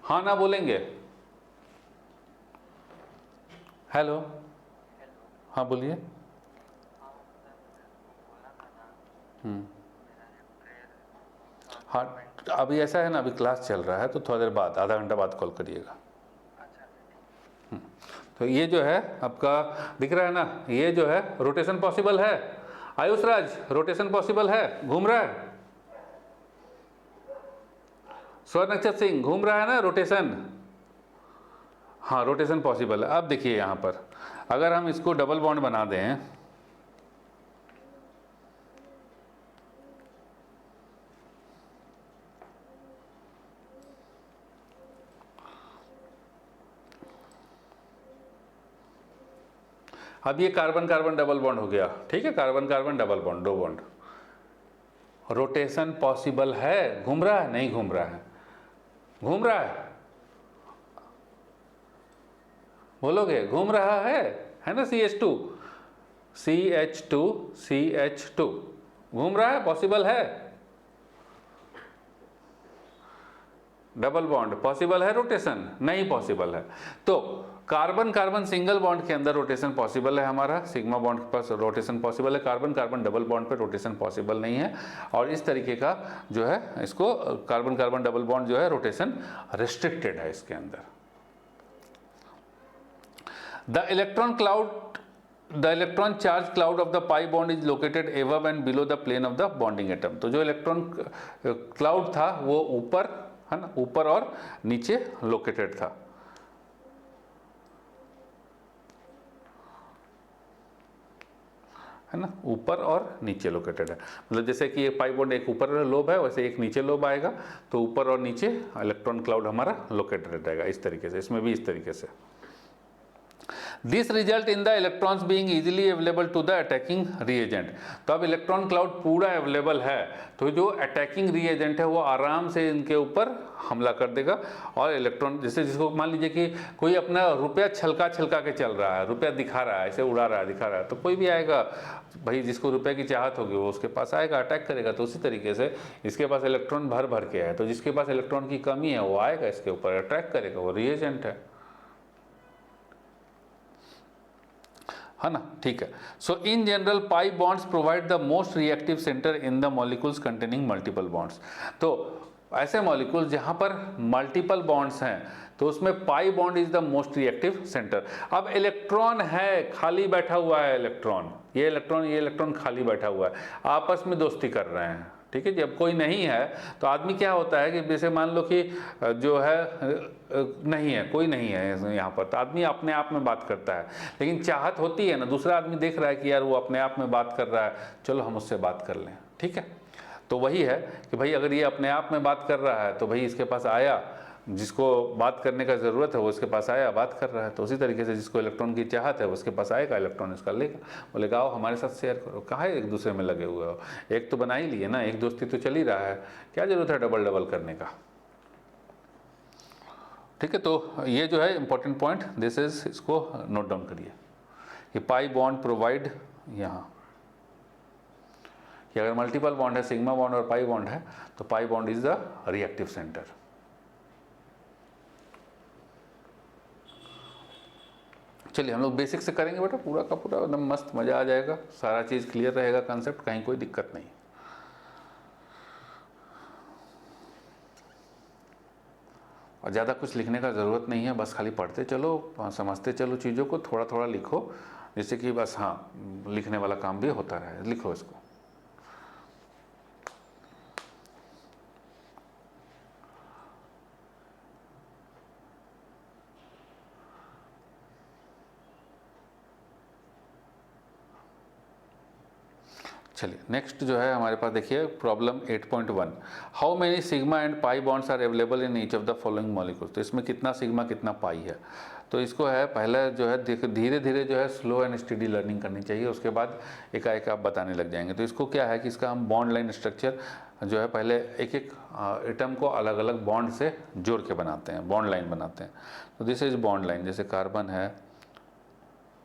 हाँ ना बोलेंगे, हेलो, हाँ बोलिए। हाँ अभी ऐसा है ना, अभी क्लास चल रहा है, तो थोड़ा देर बाद, आधा घंटा बाद कॉल करिएगा। तो ये जो है आपका दिख रहा है ना, ये जो है रोटेशन पॉसिबल है, आयुष राज रोटेशन पॉसिबल है, घूम रहा है, स्वर्ण नक्षत्र सिंह घूम रहा है ना रोटेशन, हाँ रोटेशन पॉसिबल है। अब देखिए यहाँ पर अगर हम इसको डबल बॉन्ड बना दें, अब ये कार्बन कार्बन डबल बॉन्ड हो गया, ठीक है, कार्बन कार्बन डबल बॉन्ड, दो बॉन्ड, रोटेशन पॉसिबल है, घूम रहा है, नहीं घूम रहा है, घूम रहा है, बोलोगे घूम रहा है ना, CH2 CH2 CH2 घूम रहा है, पॉसिबल है, डबल बॉन्ड पॉसिबल है, रोटेशन नहीं पॉसिबल है। तो कार्बन कार्बन सिंगल बॉन्ड के अंदर रोटेशन पॉसिबल है हमारा, सिग्मा बॉन्ड के पास रोटेशन पॉसिबल है, कार्बन कार्बन डबल बॉन्ड पे रोटेशन पॉसिबल नहीं है। और इस तरीके का जो है इसको कार्बन कार्बन डबल बॉन्ड जो है रोटेशन रेस्ट्रिक्टेड है इसके अंदर। The electron charge cloud of the pi bond is located above and below the plane of the bonding atom. तो जो इलेक्ट्रॉन क्लाउड था वो ऊपर है ना, ऊपर और नीचे लोकेटेड था। है ना, ऊपर और नीचे लोकेटेड है। मतलब जैसे कि एक पाई बॉन्ड एक ऊपर लोब है, वैसे एक नीचे लोब आएगा, तो ऊपर और नीचे इलेक्ट्रॉन क्लाउड हमारा लोकेटेड रहेगा इस तरीके से। इसमें भी इस तरीके से। This result in the electrons being easily available to the attacking reagent. तो अब इलेक्ट्रॉन क्लाउड पूरा अवेलेबल है, तो जो अटैकिंग रिएजेंट है वो आराम से इनके ऊपर हमला कर देगा। और इलेक्ट्रॉन जैसे जिसको मान लीजिए कि कोई अपना रुपया छलका छलका के चल रहा है, रुपया दिखा रहा है, ऐसे उड़ा रहा है, दिखा रहा है, तो कोई भी आएगा भाई जिसको रुपए की चाहत होगी वो उसके पास आएगा, अटैक करेगा। तो उसी तरीके से इसके पास इलेक्ट्रॉन भर भर के है, तो जिसके पास इलेक्ट्रॉन की कमी है वो आएगा इसके ऊपर अटैक करेगा, वो रिएजेंट है ना, ठीक है। So in general pi bonds provide the most reactive centre in the molecules containing multiple bonds. तो ऐसे मॉलिक्यूल जहां पर मल्टीपल बॉन्ड्स हैं तो उसमें पाई bond is the most reactive centre. अब इलेक्ट्रॉन है, खाली बैठा हुआ है इलेक्ट्रॉन, ये इलेक्ट्रॉन खाली बैठा हुआ है, आपस में दोस्ती कर रहे हैं, ठीक है। जब कोई नहीं है तो आदमी क्या होता है कि जैसे मान लो कि जो है नहीं है, कोई नहीं है यहाँ पर, तो आदमी अपने आप में बात करता है। लेकिन चाहत होती है ना, दूसरा आदमी देख रहा है कि यार वो अपने आप में बात कर रहा है, चलो हम उससे बात कर लें, ठीक है। तो वही है कि भाई अगर ये अपने आप में बात कर रहा है तो भाई इसके पास आया, जिसको बात करने का ज़रूरत है वो इसके पास आया, बात कर रहा है। तो उसी तरीके से जिसको इलेक्ट्रॉन की चाहत है वो उसके पास आएगा, इलेक्ट्रॉन इसका लेगा, बोलेगा आओ हमारे साथ शेयर करो। कहाँ है एक दूसरे में लगे हुए हो, एक तो बना ही लिए ना, एक दोस्ती तो चल ही रहा है, क्या जरूरत है डबल डबल करने का, ठीक है। तो ये जो है इंपॉर्टेंट पॉइंट, दिस इज, इसको नोट डाउन करिए कि पाई बॉन्ड प्रोवाइड, यहाँ कि अगर मल्टीपल बॉन्ड है, सिग्मा बॉन्ड और पाई बॉन्ड है, तो pi bond is the reactive centre. चलिए हम लोग बेसिक से करेंगे बेटा, पूरा का पूरा एकदम मस्त, मज़ा आ जाएगा, सारा चीज़ क्लियर रहेगा, कंसेप्ट, कहीं कोई दिक्कत नहीं। और ज़्यादा कुछ लिखने का ज़रूरत नहीं है, बस खाली पढ़ते चलो, समझते चलो चीज़ों को, थोड़ा थोड़ा लिखो, जिससे कि बस हाँ लिखने वाला काम भी होता रहे। लिखो इसको। चलिए नेक्स्ट जो है हमारे पास देखिए problem 8.1, how many sigma and pi bonds are available in each of the following molecules. तो इसमें कितना सिग्मा कितना पाई है, तो इसको है पहले जो है धीरे धीरे जो है स्लो एंड स्टडी लर्निंग करनी चाहिए, उसके बाद एकाएक आप बताने लग जाएंगे। तो इसको क्या है कि इसका हम बॉन्ड लाइन स्ट्रक्चर जो है पहले एक एक एटम को अलग अलग बॉन्ड से जोड़ के बनाते हैं, बॉन्ड लाइन बनाते हैं। तो दिस इज बॉन्ड लाइन, जैसे कार्बन है,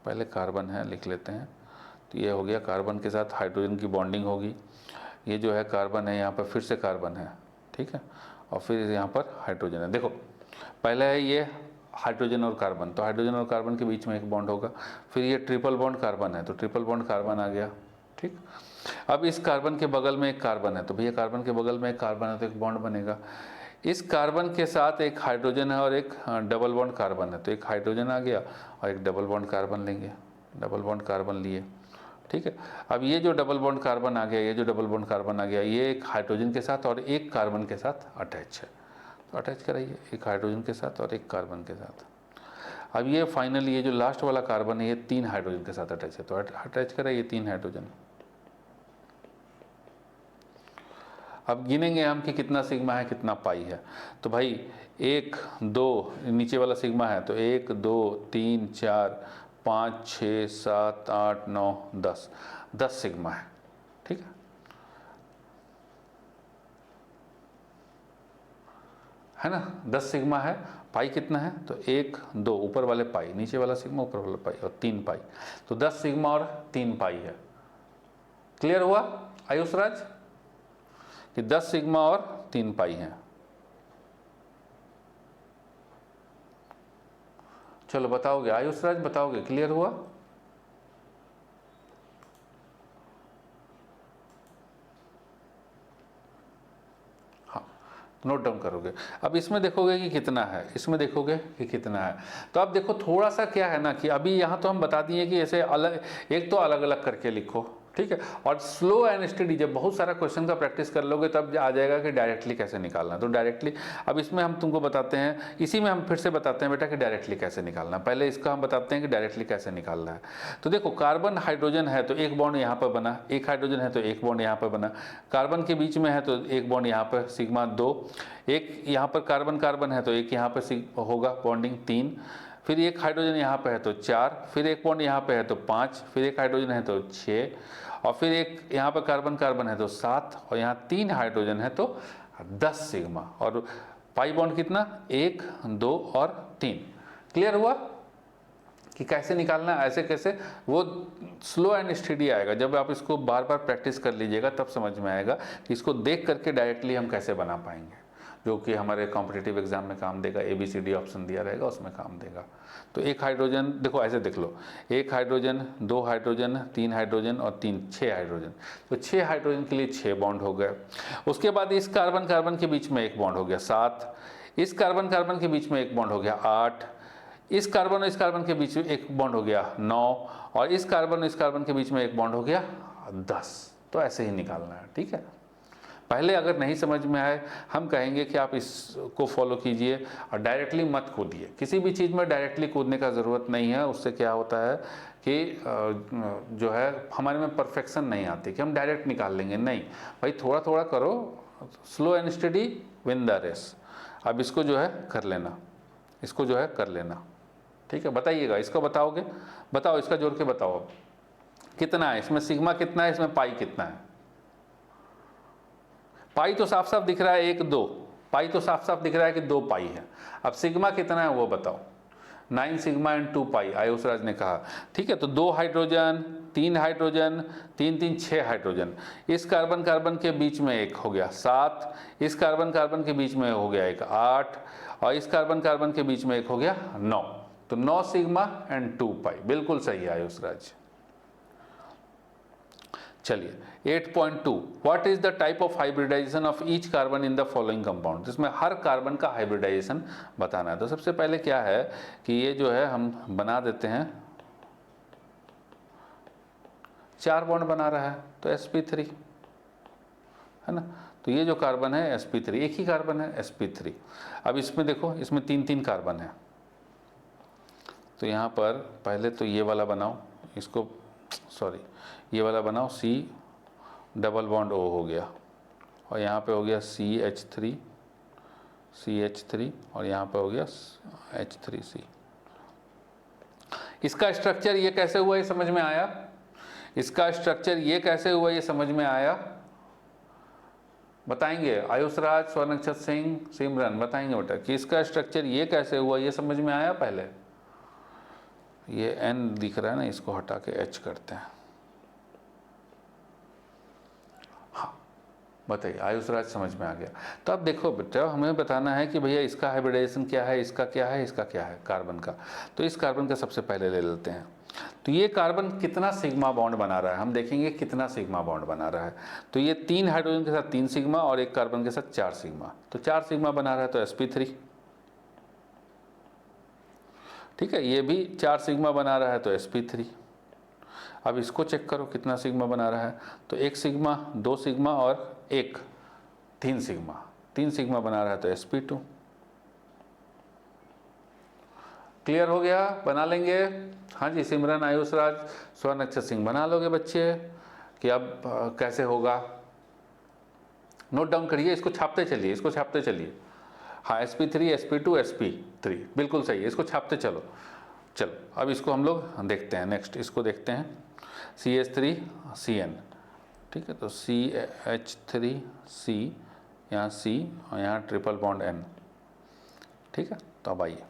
पहले कार्बन है लिख लेते हैं, तो ये हो गया, कार्बन के साथ हाइड्रोजन की बॉन्डिंग होगी। ये जो है कार्बन है, यहाँ पर फिर से कार्बन है, ठीक है, और फिर यहाँ पर हाइड्रोजन है। देखो पहले है ये हाइड्रोजन और कार्बन, तो हाइड्रोजन और कार्बन के बीच में एक बॉन्ड होगा। फिर ये ट्रिपल बॉन्ड कार्बन है, तो ट्रिपल बॉन्ड कार्बन आ गया, ठीक। अब इस कार्बन के बगल में एक कार्बन है, तो भैया कार्बन के बगल में एक कार्बन है तो एक बॉन्ड बनेगा। इस कार्बन के साथ एक हाइड्रोजन है और एक डबल बॉन्ड कार्बन है, तो एक हाइड्रोजन आ गया और एक डबल बॉन्ड कार्बन लेंगे, डबल बॉन्ड कार्बन लिए, ठीक है। अब ये जो डबल बॉन्ड कार्बन आ गया, ये जो डबल बॉन्ड कार्बन आ गया, ये एक हाइड्रोजन के साथ और एक कार्बन के साथ अटैच है, तो अटैच कराइए एक हाइड्रोजन के साथ और एक कार्बन के साथ। अब ये फाइनली ये जो लास्ट वाला कार्बन है ये 3 हाइड्रोजन के साथ अटैच है, तो अटैच कराइए 3 हाइड्रोजन। अब गिनेंगे हम कि कितना सिग्मा है कितना पाई है, तो भाई 1 2 नीचे वाला सिग्मा है, तो 1 2 3 4 5 6 7 8 9 10, 10 सिग्मा है, ठीक है ना, 10 सिग्मा है। पाई कितना है, तो 1 2 ऊपर वाले पाई, नीचे वाला सिग्मा ऊपर वाला पाई, और 3 पाई, तो 10 सिग्मा और 3 पाई है। क्लियर हुआ आयुष राज कि 10 सिग्मा और 3 पाई है। चलो बताओगे, आयुष राज बताओगे, क्लियर हुआ? हाँ, नोट डाउन करोगे। अब इसमें देखोगे कि कितना है, इसमें देखोगे कि कितना है। तो अब देखो थोड़ा सा क्या है ना कि अभी यहाँ तो हम बता दिए कि ऐसे अलग, एक तो अलग अलग करके लिखो, ठीक है। और स्लो एंड स्टडी, जब बहुत सारा क्वेश्चन का प्रैक्टिस कर लोगे तब आ जाएगा कि डायरेक्टली कैसे निकालना। तो डायरेक्टली अब इसमें हम तुमको बताते हैं, इसी में हम फिर से बताते हैं बेटा कि डायरेक्टली कैसे निकालना। पहले इसका हम बताते हैं कि डायरेक्टली कैसे निकालना है। तो देखो कार्बन हाइड्रोजन है तो एक बॉन्ड यहाँ पर बना, एक हाइड्रोजन है तो एक बॉन्ड यहाँ पर बना, कार्बन के बीच में है तो एक बॉन्ड यहाँ पर सिग्मा 2, एक यहाँ पर कार्बन कार्बन है तो एक यहाँ पर होगा बॉन्डिंग 3, फिर एक हाइड्रोजन यहाँ पे है तो 4, फिर एक बॉन्ड यहाँ पे है तो 5, फिर एक हाइड्रोजन है तो 6, और फिर एक यहाँ पर कार्बन कार्बन है तो 7, और यहाँ 3 हाइड्रोजन है तो 10 सिग्मा। और पाई बॉन्ड कितना, 1, 2 और 3। क्लियर हुआ कि कैसे निकालना है? ऐसे कैसे, वो स्लो एंड स्टडी आएगा। जब आप इसको बार बार प्रैक्टिस कर लीजिएगा तब समझ में आएगा कि इसको देख करके डायरेक्टली हम कैसे बना पाएंगे, जो कि हमारे कॉम्पिटिटिव एग्जाम में काम देगा। ABCD ऑप्शन दिया रहेगा उसमें काम देगा। तो एक हाइड्रोजन देखो ऐसे देख लो, एक हाइड्रोजन, 2 हाइड्रोजन, 3 हाइड्रोजन और 6 हाइड्रोजन। तो 6 हाइड्रोजन के लिए 6 बॉन्ड हो गए। उसके बाद इस कार्बन कार्बन के बीच में एक बॉन्ड हो गया 7, इस कार्बन कार्बन के बीच में एक बॉन्ड हो गया 8, इस कार्बन और इस कार्बन के बीच में एक बॉन्ड हो गया 9, और इस कार्बन और इस कार्बन के बीच में एक बॉन्ड हो गया 10। तो ऐसे ही निकालना है, ठीक है। पहले अगर नहीं समझ में आए, हम कहेंगे कि आप इसको फॉलो कीजिए और डायरेक्टली मत कूदिए। किसी भी चीज़ में डायरेक्टली कूदने का ज़रूरत नहीं है। उससे क्या होता है कि जो है हमारे में परफेक्शन नहीं आती कि हम डायरेक्ट निकाल लेंगे। नहीं भाई, थोड़ा थोड़ा करो, slow and study win the race. अब इसको जो है कर लेना, इसको जो है कर लेना, ठीक है। बताइएगा, इसको बताओगे, बताओ, इसका जोड़ के बताओ अब कितना है इसमें, सिग्मा कितना है इसमें, पाई कितना है। पाई तो साफ साफ दिख रहा है 1, 2, पाई तो साफ साफ दिख रहा है कि 2 पाई है। अब सिग्मा कितना है वो बताओ। 9 सिग्मा एंड 2 पाई, आयुष राज ने कहा, ठीक है। तो 2 हाइड्रोजन, 3 हाइड्रोजन, 3 3 6 हाइड्रोजन, इस कार्बन कार्बन के बीच में एक हो गया 7, इस कार्बन कार्बन के बीच में हो गया एक 8, और इस कार्बन कार्बन के बीच में एक हो गया 9। तो 9 सिग्मा एंड 2 पाई, बिल्कुल सही है आयुष राज। चलिए 8.2, what is the type of hybridisation of each carbon in the following compound. जिसमें हर कार्बन का हाइब्रिडाइजेशन बताना है। तो सबसे पहले क्या है कि ये जो है हम बना देते हैं, 4 बॉन्ड बना रहा है तो sp3 है ना। तो ये जो कार्बन है sp3, एक ही कार्बन है sp3। अब इसमें देखो, इसमें 3 3 कार्बन है। तो यहाँ पर पहले तो ये वाला बनाओ, इसको सॉरी ये वाला बनाओ, C डबल बॉन्ड O हो गया, और यहाँ पे हो गया CH3 और यहाँ पे हो गया H3C। इसका स्ट्रक्चर ये कैसे हुआ ये समझ में आया? इसका स्ट्रक्चर ये कैसे हुआ ये समझ में आया? बताएंगे आयुष राज, स्वर्णक्षत सिंह, सिमरन बताएंगे बेटा कि इसका स्ट्रक्चर ये कैसे हुआ ये समझ में आया? पहले ये N दिख रहा है ना, इसको हटा के H करते हैं। हाँ बताइए, आयुष राज समझ में आ गया। तो अब देखो बेटा, हमें बताना है कि भैया इसका हाइब्रिडाइजेशन क्या है, इसका क्या है, इसका क्या है, कार्बन का। तो इस कार्बन का सबसे पहले ले लेते हैं। तो ये कार्बन कितना सिग्मा बॉन्ड बना रहा है, हम देखेंगे कितना सिग्मा बॉन्ड बना रहा है। तो ये 3 हाइड्रोजन के साथ 3 सिग्मा और एक कार्बन के साथ 4 सिग्मा, तो 4 सिग्मा बना रहा है तो sp3, ठीक है। ये भी 4 सिग्मा बना रहा है तो sp3। अब इसको चेक करो कितना सिग्मा बना रहा है। तो 1 सिग्मा, 2 सिग्मा और 1 3 सिग्मा, 3 सिग्मा बना रहा है तो sp2। क्लियर हो गया? बना लेंगे? हाँ जी, सिमरन, आयुष राज, स्वर्णक्षत सिंह बना लोगे बच्चे कि अब कैसे होगा? नोट डाउन करिए, इसको छापते चलिए, इसको छापते चलिए। हाँ sp3 sp2 sp3 बिल्कुल सही है, इसको छापते चलो। चलो अब इसको हम लोग देखते हैं, नेक्स्ट इसको देखते हैं, CH3 CN, ठीक है। तो CH3C, यहाँ C और यहाँ ट्रिपल बॉन्ड N, ठीक है। तो अब आइए,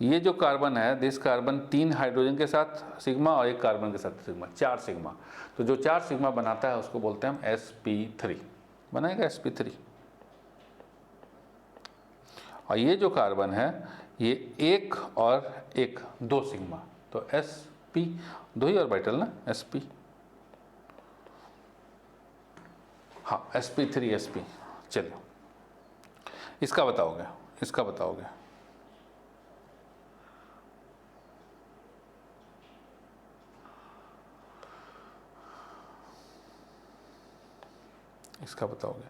ये जो कार्बन है, दिस कार्बन 3 हाइड्रोजन के साथ सिग्मा और एक कार्बन के साथ सिग्मा, 4 सिग्मा। तो जो 4 सिग्मा बनाता है उसको बोलते हैं हम sp3, बनाएगा sp3। और ये जो कार्बन है ये एक और एक, 2 सिग्मा, तो sp, 2 ही ऑर्बिटल ना, sp, हाँ sp3 sp। चलो इसका बताओगे, इसका बताओगे। इसका बताओगे,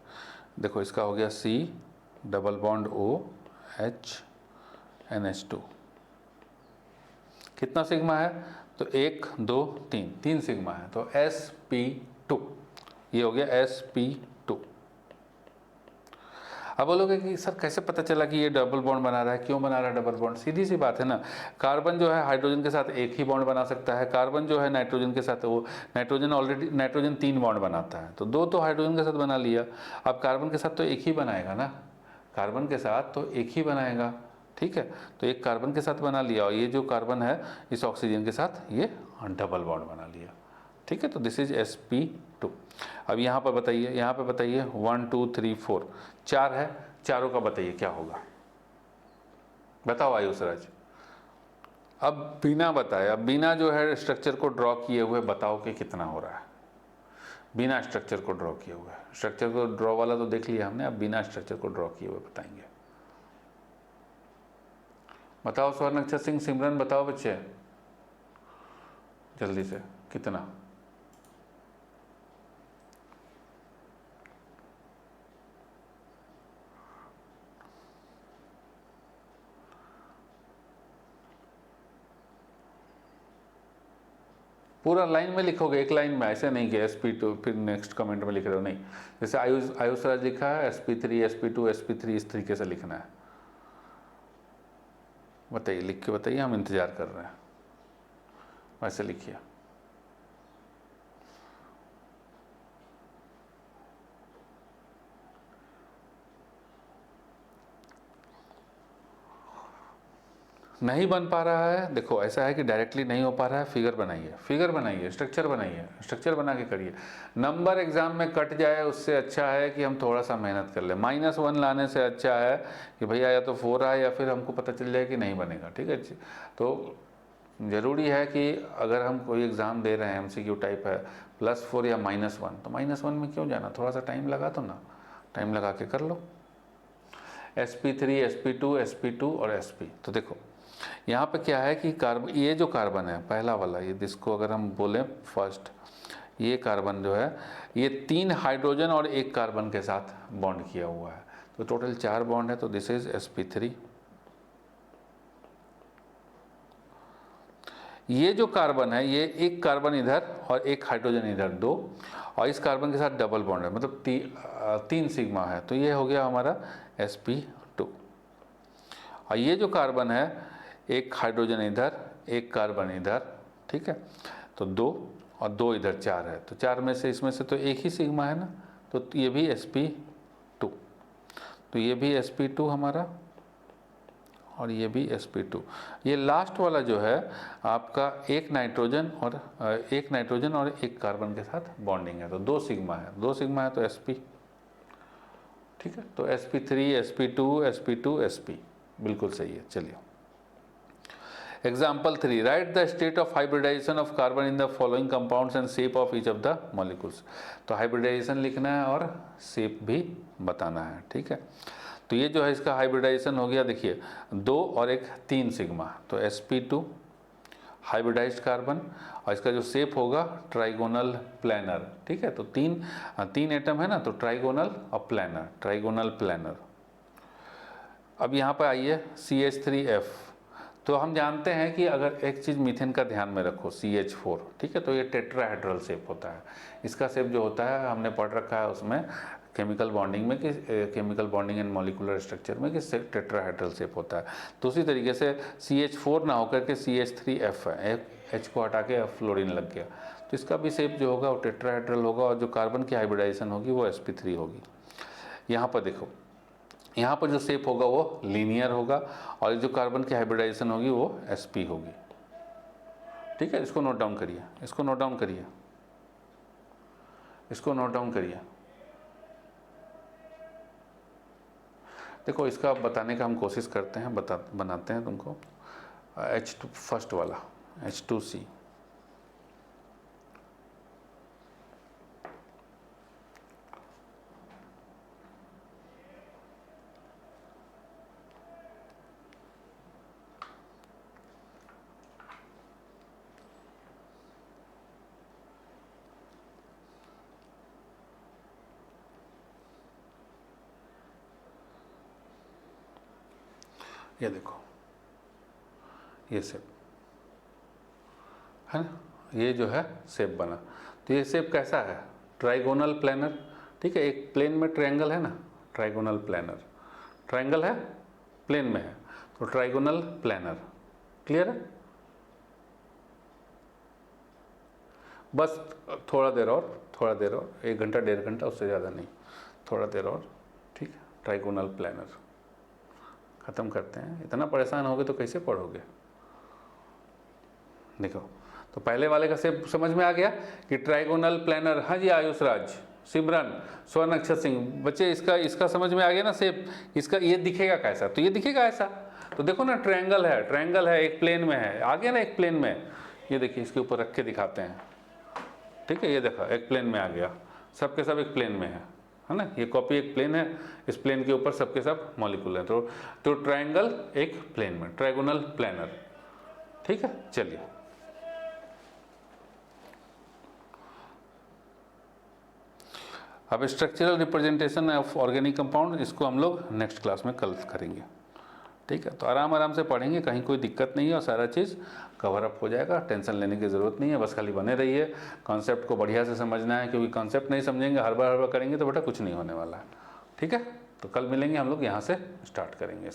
देखो इसका हो गया C double bond O H NH2, कितना सिग्मा है, तो 1 2 3, 3 सिग्मा है, तो sp2, ये हो गया sp2। अब बोलोगे कि सर कैसे पता चला कि ये डबल बॉन्ड बना रहा है, क्यों बना रहा है डबल बॉन्ड? सीधी सी बात है ना, कार्बन जो है हाइड्रोजन के साथ एक ही बॉन्ड बना सकता है, कार्बन जो है नाइट्रोजन के साथ, वो नाइट्रोजन ऑलरेडी, नाइट्रोजन 3 बॉन्ड बनाता है, तो 2 तो हाइड्रोजन के साथ बना लिया, अब कार्बन के साथ तो एक ही बनाएगा ना, कार्बन के साथ तो एक ही बनाएगा, ठीक है, तो एक कार्बन के साथ बना लिया, और ये जो कार्बन है इस ऑक्सीजन के साथ ये डबल बॉन्ड बना लिया, ठीक है, तो दिस इज sp2। अब यहाँ पर बताइए, यहाँ पे बताइए 1 2 3 4, 4 है, चारों का बताइए क्या होगा, बताओ आयुष राज। अब बिना बताए, अब बिना जो है स्ट्रक्चर को ड्रॉ किए हुए बताओ कि कितना हो रहा है, बिना स्ट्रक्चर को ड्रॉ किए हुए। स्ट्रक्चर को ड्रॉ वाला तो देख लिया हमने, अब बिना स्ट्रक्चर को ड्रॉ किए हुए बताएंगे। बताओ स्वर्णक्षर सिंह, सिमरन, बताओ बच्चे जल्दी से, कितना? पूरा लाइन में लिखोगे, एक लाइन में, ऐसे नहीं कि sp2 फिर नेक्स्ट कमेंट में लिख रहे हो, नहीं, जैसे आयुष राज लिखा है sp3 sp2 sp3, इस तरीके से लिखना है। बताइए, लिख के बताइए, हम इंतजार कर रहे हैं, वैसे लिखिए। नहीं बन पा रहा है, देखो ऐसा है कि डायरेक्टली नहीं हो पा रहा है, फिगर बनाइए, फिगर बनाइए, स्ट्रक्चर बनाइए, स्ट्रक्चर बना के करिए। नंबर एग्जाम में कट जाए उससे अच्छा है कि हम थोड़ा सा मेहनत कर लें, -1 लाने से अच्छा है कि भैया या तो 4 आए या फिर हमको पता चल जाए कि नहीं बनेगा, ठीक है। तो ज़रूरी है कि अगर हम कोई एग्ज़ाम दे रहे हैं MCQ टाइप है, +4 या -1, तो -1 में क्यों जाना, थोड़ा सा टाइम लगा दो ना, टाइम लगा के कर लो। sp3 sp2 sp2 और sp, तो देखो यहाँ पे क्या है कि कार्बन, ये जो कार्बन है पहला वाला, ये जिसको अगर हम बोलें फर्स्ट, ये कार्बन जो है ये 3 हाइड्रोजन और 1 कार्बन के साथ बॉन्ड किया हुआ है, तो टोटल 4 बॉन्ड है, तो दिस इज sp3। ये जो कार्बन है ये 1 कार्बन इधर और 1 हाइड्रोजन इधर, 2, और इस कार्बन के साथ डबल बॉन्ड है, मतलब 3 सिग्मा है, तो ये हो गया हमारा sp2। और ये जो कार्बन है 1 हाइड्रोजन इधर 1 कार्बन इधर, ठीक है, तो 2 और 2 इधर, 4 है, तो 4 में से इसमें से तो एक ही सिग्मा है ना, तो ये भी sp2, तो ये भी sp2 हमारा, और ये भी sp2। ये लास्ट वाला जो है आपका 1 नाइट्रोजन और 1 कार्बन के साथ बॉन्डिंग है, तो 2 सिग्मा है, 2 सिग्मा है तो sp, ठीक है, तो sp3 sp2 sp2 sp, बिल्कुल सही है। चलिए example 3, write the state of hybridisation of carbon in the following compounds and shape of each of the molecules. तो हाइब्रिडाइजेशन लिखना है और शेप भी बताना है, ठीक है। तो ये जो है इसका हाइब्रिडाइजेशन हो गया, देखिए 2 और 1 3 सिग्मा, तो sp2 हाइब्रिडाइज्ड कार्बन, और इसका जो शेप होगा ट्राइगोनल प्लैनर, ठीक है, तो 3 एटम है ना, तो ट्राइगोनल और प्लैनर, ट्राइगोनल प्लैनर। अब यहाँ पर आइए CH3F, तो हम जानते हैं कि अगर एक चीज़ मीथेन का ध्यान में रखो, CH4, ठीक है, तो ये टेट्राहेड्रल शेप होता है, इसका शेप जो होता है हमने पढ़ रखा है उसमें केमिकल बॉन्डिंग में कि chemical bonding and molecular structure में कि टेट्राहेड्रल शेप होता है। तो उसी तरीके से CH4 ना होकर के CH3F है, H को हटा के फ्लोरीन लग गया, तो इसका भी शेप जो होगा वो टेट्राहेड्रल होगा, और जो कार्बन की हाइब्रिडाइजेशन होगी वो sp3 होगी। यहाँ पर देखो, यहाँ पर जो शेप होगा वो लीनियर होगा, और जो कार्बन की हाइब्रिडाइजेशन होगी वो sp होगी, ठीक है। इसको नोट डाउन करिए, इसको नोट डाउन करिए, इसको नोट डाउन करिए। देखो इसका बताने का हम कोशिश करते हैं, बनाते हैं तुमको। H2 फर्स्ट वाला H2C, ये देखो ये शेप है ना, ये जो है शेप बना। तो ये शेप कैसा है? ट्राइगोनल प्लेनर, ठीक है। एक प्लेन में ट्रायंगल है ना, ट्राइगोनल प्लेनर, ट्रायंगल है प्लेन में है, तो ट्राइगोनल प्लेनर। क्लियर है? बस थोड़ा देर और, थोड़ा देर और, 1 घंटा 1.5 घंटा, उससे ज़्यादा नहीं, थोड़ा देर और, ठीक है। ट्राइगोनल प्लेनर ख़त्म करते हैं। इतना परेशान होगे तो कैसे पढ़ोगे? देखो, तो पहले वाले का शेप समझ में आ गया कि ट्राइगोनल प्लेनर। हाँ जी, आयुष राज, सिमरन, स्वर्ण अक्षर सिंह, बच्चे इसका समझ में आ गया ना शेप? इसका ये दिखेगा कैसा? तो ये दिखेगा ऐसा। तो देखो ना, ट्रायंगल है, ट्रायंगल है, एक प्लेन में है, आ गया ना एक प्लेन में। ये देखिए, इसके ऊपर रख के दिखाते हैं, ठीक है। ये देखा, एक प्लेन में आ गया, सब के सब एक प्लेन में है ना। ये कॉपी एक प्लेन है, इस प्लेन के ऊपर सबके सब मॉलिक्यूल हैं। तो ट्रायंगल एक प्लेन में, ट्राइगोनल प्लेनर, ठीक है। चलिए, अब structural representation of organic compound, इसको हम लोग नेक्स्ट क्लास में कल करेंगे, ठीक है। तो आराम आराम से पढ़ेंगे, कहीं कोई दिक्कत नहीं है और सारा चीज़ कवर अप हो जाएगा। टेंशन लेने की ज़रूरत नहीं है, बस खाली बने रहिए। कॉन्सेप्ट को बढ़िया से समझना है, क्योंकि कॉन्सेप्ट नहीं समझेंगे, हर बार करेंगे तो बेटा कुछ नहीं होने वाला है, ठीक है। तो कल मिलेंगे हम लोग, यहाँ से स्टार्ट करेंगे इसको।